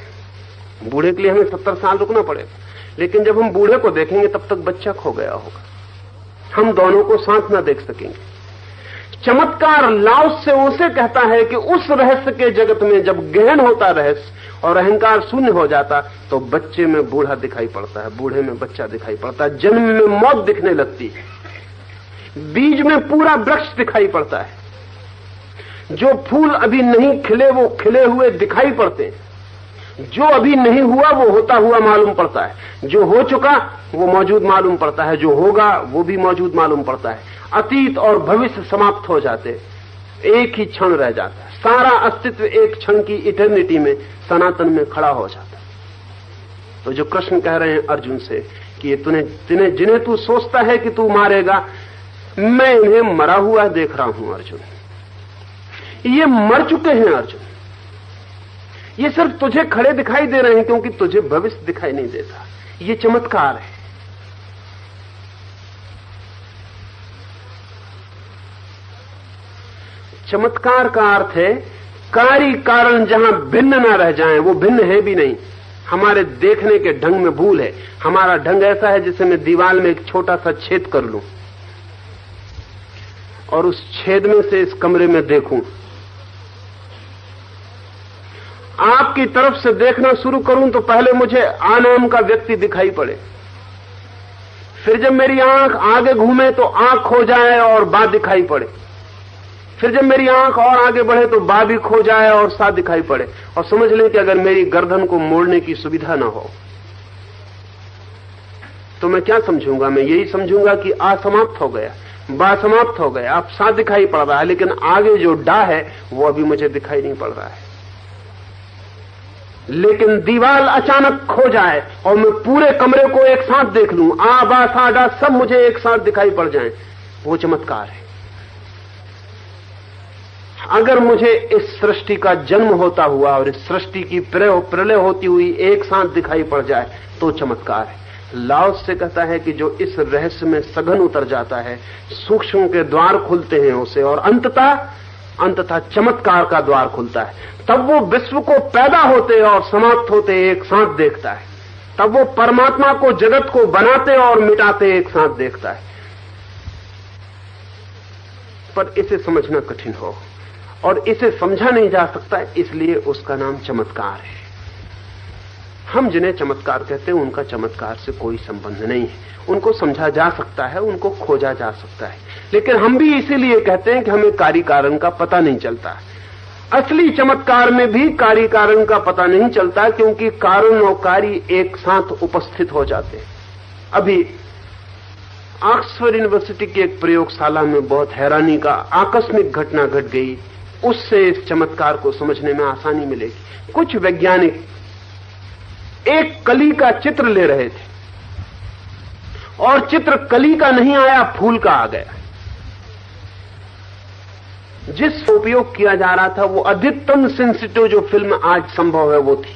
बूढ़े के लिए हमें 70 साल रुकना पड़ेगा, लेकिन जब हम बूढ़े को देखेंगे तब तक बच्चा खो गया होगा। हम दोनों को साथ ना देख सकेंगे। चमत्कार लाओस से उसे कहता है कि उस रहस्य के जगत में जब गहन होता रहस्य और अहंकार शून्य हो जाता, तो बच्चे में बूढ़ा दिखाई पड़ता है, बूढ़े में बच्चा दिखाई पड़ता है, जन्म में मौत दिखने लगती है, बीज में पूरा वृक्ष दिखाई पड़ता है, जो फूल अभी नहीं खिले वो खिले हुए दिखाई पड़ते हैं, जो अभी नहीं हुआ वो होता हुआ मालूम पड़ता है, जो हो चुका वो मौजूद मालूम पड़ता है, जो होगा वो भी मौजूद मालूम पड़ता है। अतीत और भविष्य समाप्त हो जाते, एक ही क्षण रह जाता है, सारा अस्तित्व एक क्षण की इटर्निटी में, सनातन में खड़ा हो जाता है। तो जो कृष्ण कह रहे हैं अर्जुन से कि ये तूने जिन्हें तू सोचता है कि तू मारेगा, मैं इन्हें मरा हुआ देख रहा हूं अर्जुन, ये मर चुके हैं अर्जुन। ये सिर्फ तुझे खड़े दिखाई दे रहे हैं क्योंकि तुझे भविष्य दिखाई नहीं देता। ये चमत्कार है। चमत्कार का अर्थ है कार्य कारण जहां भिन्न ना रह जाएं, वो भिन्न है भी नहीं। हमारे देखने के ढंग में भूल है। हमारा ढंग ऐसा है जैसे मैं दीवार में एक छोटा सा छेद कर लूं और उस छेद में से इस कमरे में देखूं। आपकी तरफ से देखना शुरू करूं तो पहले मुझे आ नाम का व्यक्ति दिखाई पड़े, फिर जब मेरी आंख आगे घूमे तो आंख खो जाए और बा दिखाई पड़े, फिर जब मेरी आंख और आगे बढ़े तो बा भी खो जाए और सा दिखाई पड़े। और समझ लें कि अगर मेरी गर्दन को मोड़ने की सुविधा ना हो तो मैं क्या समझूंगा? मैं यही समझूंगा कि आ समाप्त हो गया, बा समाप्त हो गया, अब सा दिखाई पड़ रहा है, लेकिन आगे जो डा है वो अभी मुझे दिखाई नहीं पड़ रहा है। लेकिन दीवार अचानक खो जाए और मैं पूरे कमरे को एक साथ देख लूं, आ बा सा डा सब मुझे एक साथ दिखाई पड़ जाए, वो चमत्कार है। अगर मुझे इस सृष्टि का जन्म होता हुआ और इस सृष्टि की प्रलय होती हुई एक साथ दिखाई पड़ जाए तो चमत्कार है। लाओस से कहता है कि जो इस रहस्य में सघन उतर जाता है, सूक्ष्म के द्वार खुलते हैं उसे, और अंततः चमत्कार का द्वार खुलता है। तब वो विश्व को पैदा होते और समाप्त होते एक साथ देखता है। तब वो परमात्मा को, जगत को बनाते और मिटाते एक साथ देखता है। पर इसे समझना कठिन हो और इसे समझा नहीं जा सकता, इसलिए उसका नाम चमत्कार है। हम जिन्हें चमत्कार कहते हैं उनका चमत्कार से कोई संबंध नहीं है। उनको समझा जा सकता है, उनको खोजा जा सकता है, लेकिन हम भी इसीलिए कहते हैं कि हमें कार्य कारण का पता नहीं चलता। असली चमत्कार में भी कार्य कारण का पता नहीं चलता, क्योंकि कारण और कार्य एक साथ उपस्थित हो जाते हैं। अभी ऑक्सफोर्ड यूनिवर्सिटी की एक प्रयोगशाला में बहुत हैरानी का आकस्मिक घटना घट गई। उससे इस चमत्कार को समझने में आसानी मिलेगी। कुछ वैज्ञानिक एक कली का चित्र ले रहे थे और चित्र कली का नहीं आया, फूल का आ गया। जिस उपयोग किया जा रहा था वो अधिकतम सेंसिटिव जो फिल्म आज संभव है वो थी।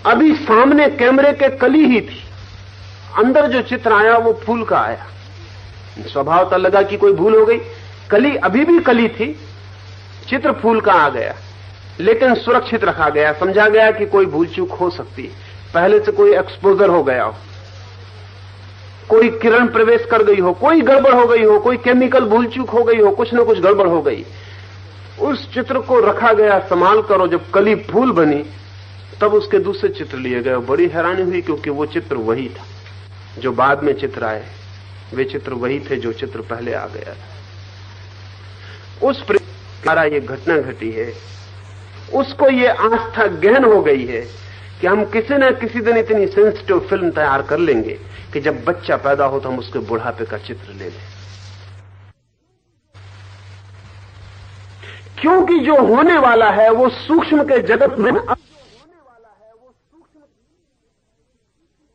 अभी सामने कैमरे के कली ही थी, अंदर जो चित्र आया वो फूल का आया। स्वभावतः लगा कि कोई भूल हो गई। कली अभी भी कली थी, चित्र फूल का आ गया, लेकिन सुरक्षित रखा गया। समझा गया कि कोई भूल चूक हो सकती है, पहले से कोई एक्सपोजर हो गया हो, कोई किरण प्रवेश कर गई हो, कोई गड़बड़ हो गई हो, कोई केमिकल भूल चूक हो गई हो, कुछ न कुछ गड़बड़ हो गई। उस चित्र को रखा गया संभाल कर, और जब कली फूल बनी तब उसके दूसरे चित्र लिए गए। बड़ी हैरानी हुई, क्योंकि वो चित्र वही था जो बाद में चित्र आए, वे चित्र वही थे जो चित्र पहले आ गया था। उस द्वारा ये घटना घटी है, उसको ये आस्था गहन हो गई है कि हम किसी न किसी दिन इतनी सेंसिटिव फिल्म तैयार कर लेंगे कि जब बच्चा पैदा हो तो हम उसके बुढ़ापे का चित्र ले लें। क्योंकि जो होने वाला है वो सूक्ष्म के जगत में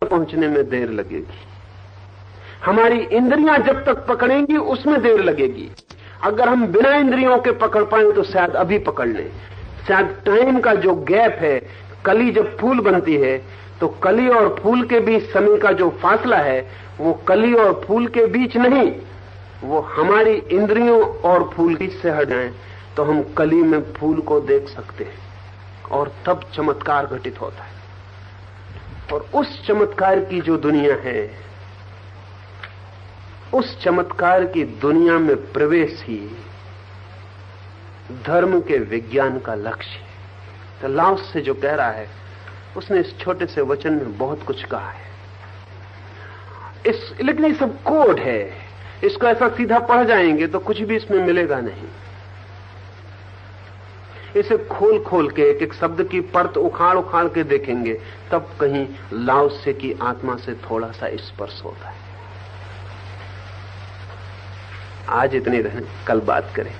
पहुंचने में देर लगेगी। हमारी इंद्रियां जब तक पकड़ेंगी उसमें देर लगेगी। अगर हम बिना इंद्रियों के पकड़ पाए तो शायद अभी पकड़ लें। शायद टाइम का जो गैप है, कली जब फूल बनती है तो कली और फूल के बीच समय का जो फासला है वो कली और फूल के बीच नहीं, वो हमारी इंद्रियों और फूल बीच से हट जाए तो हम कली में फूल को देख सकते हैं, और तब चमत्कार घटित होता है। और उस चमत्कार की जो दुनिया है, उस चमत्कार की दुनिया में प्रवेश ही धर्म के विज्ञान का लक्ष्य है। तो लाओस से जो कह रहा है उसने इस छोटे से वचन में बहुत कुछ कहा है। लेकिन ये सब कोड है, इसको ऐसा सीधा पढ़ जाएंगे तो कुछ भी इसमें मिलेगा नहीं। इसे खोल खोल के एक एक शब्द की परत उखाड़ उखाड़ के देखेंगे तब कहीं लाओस से की आत्मा से थोड़ा सा स्पर्श होता है। आज इतने रहें, कल बात करें।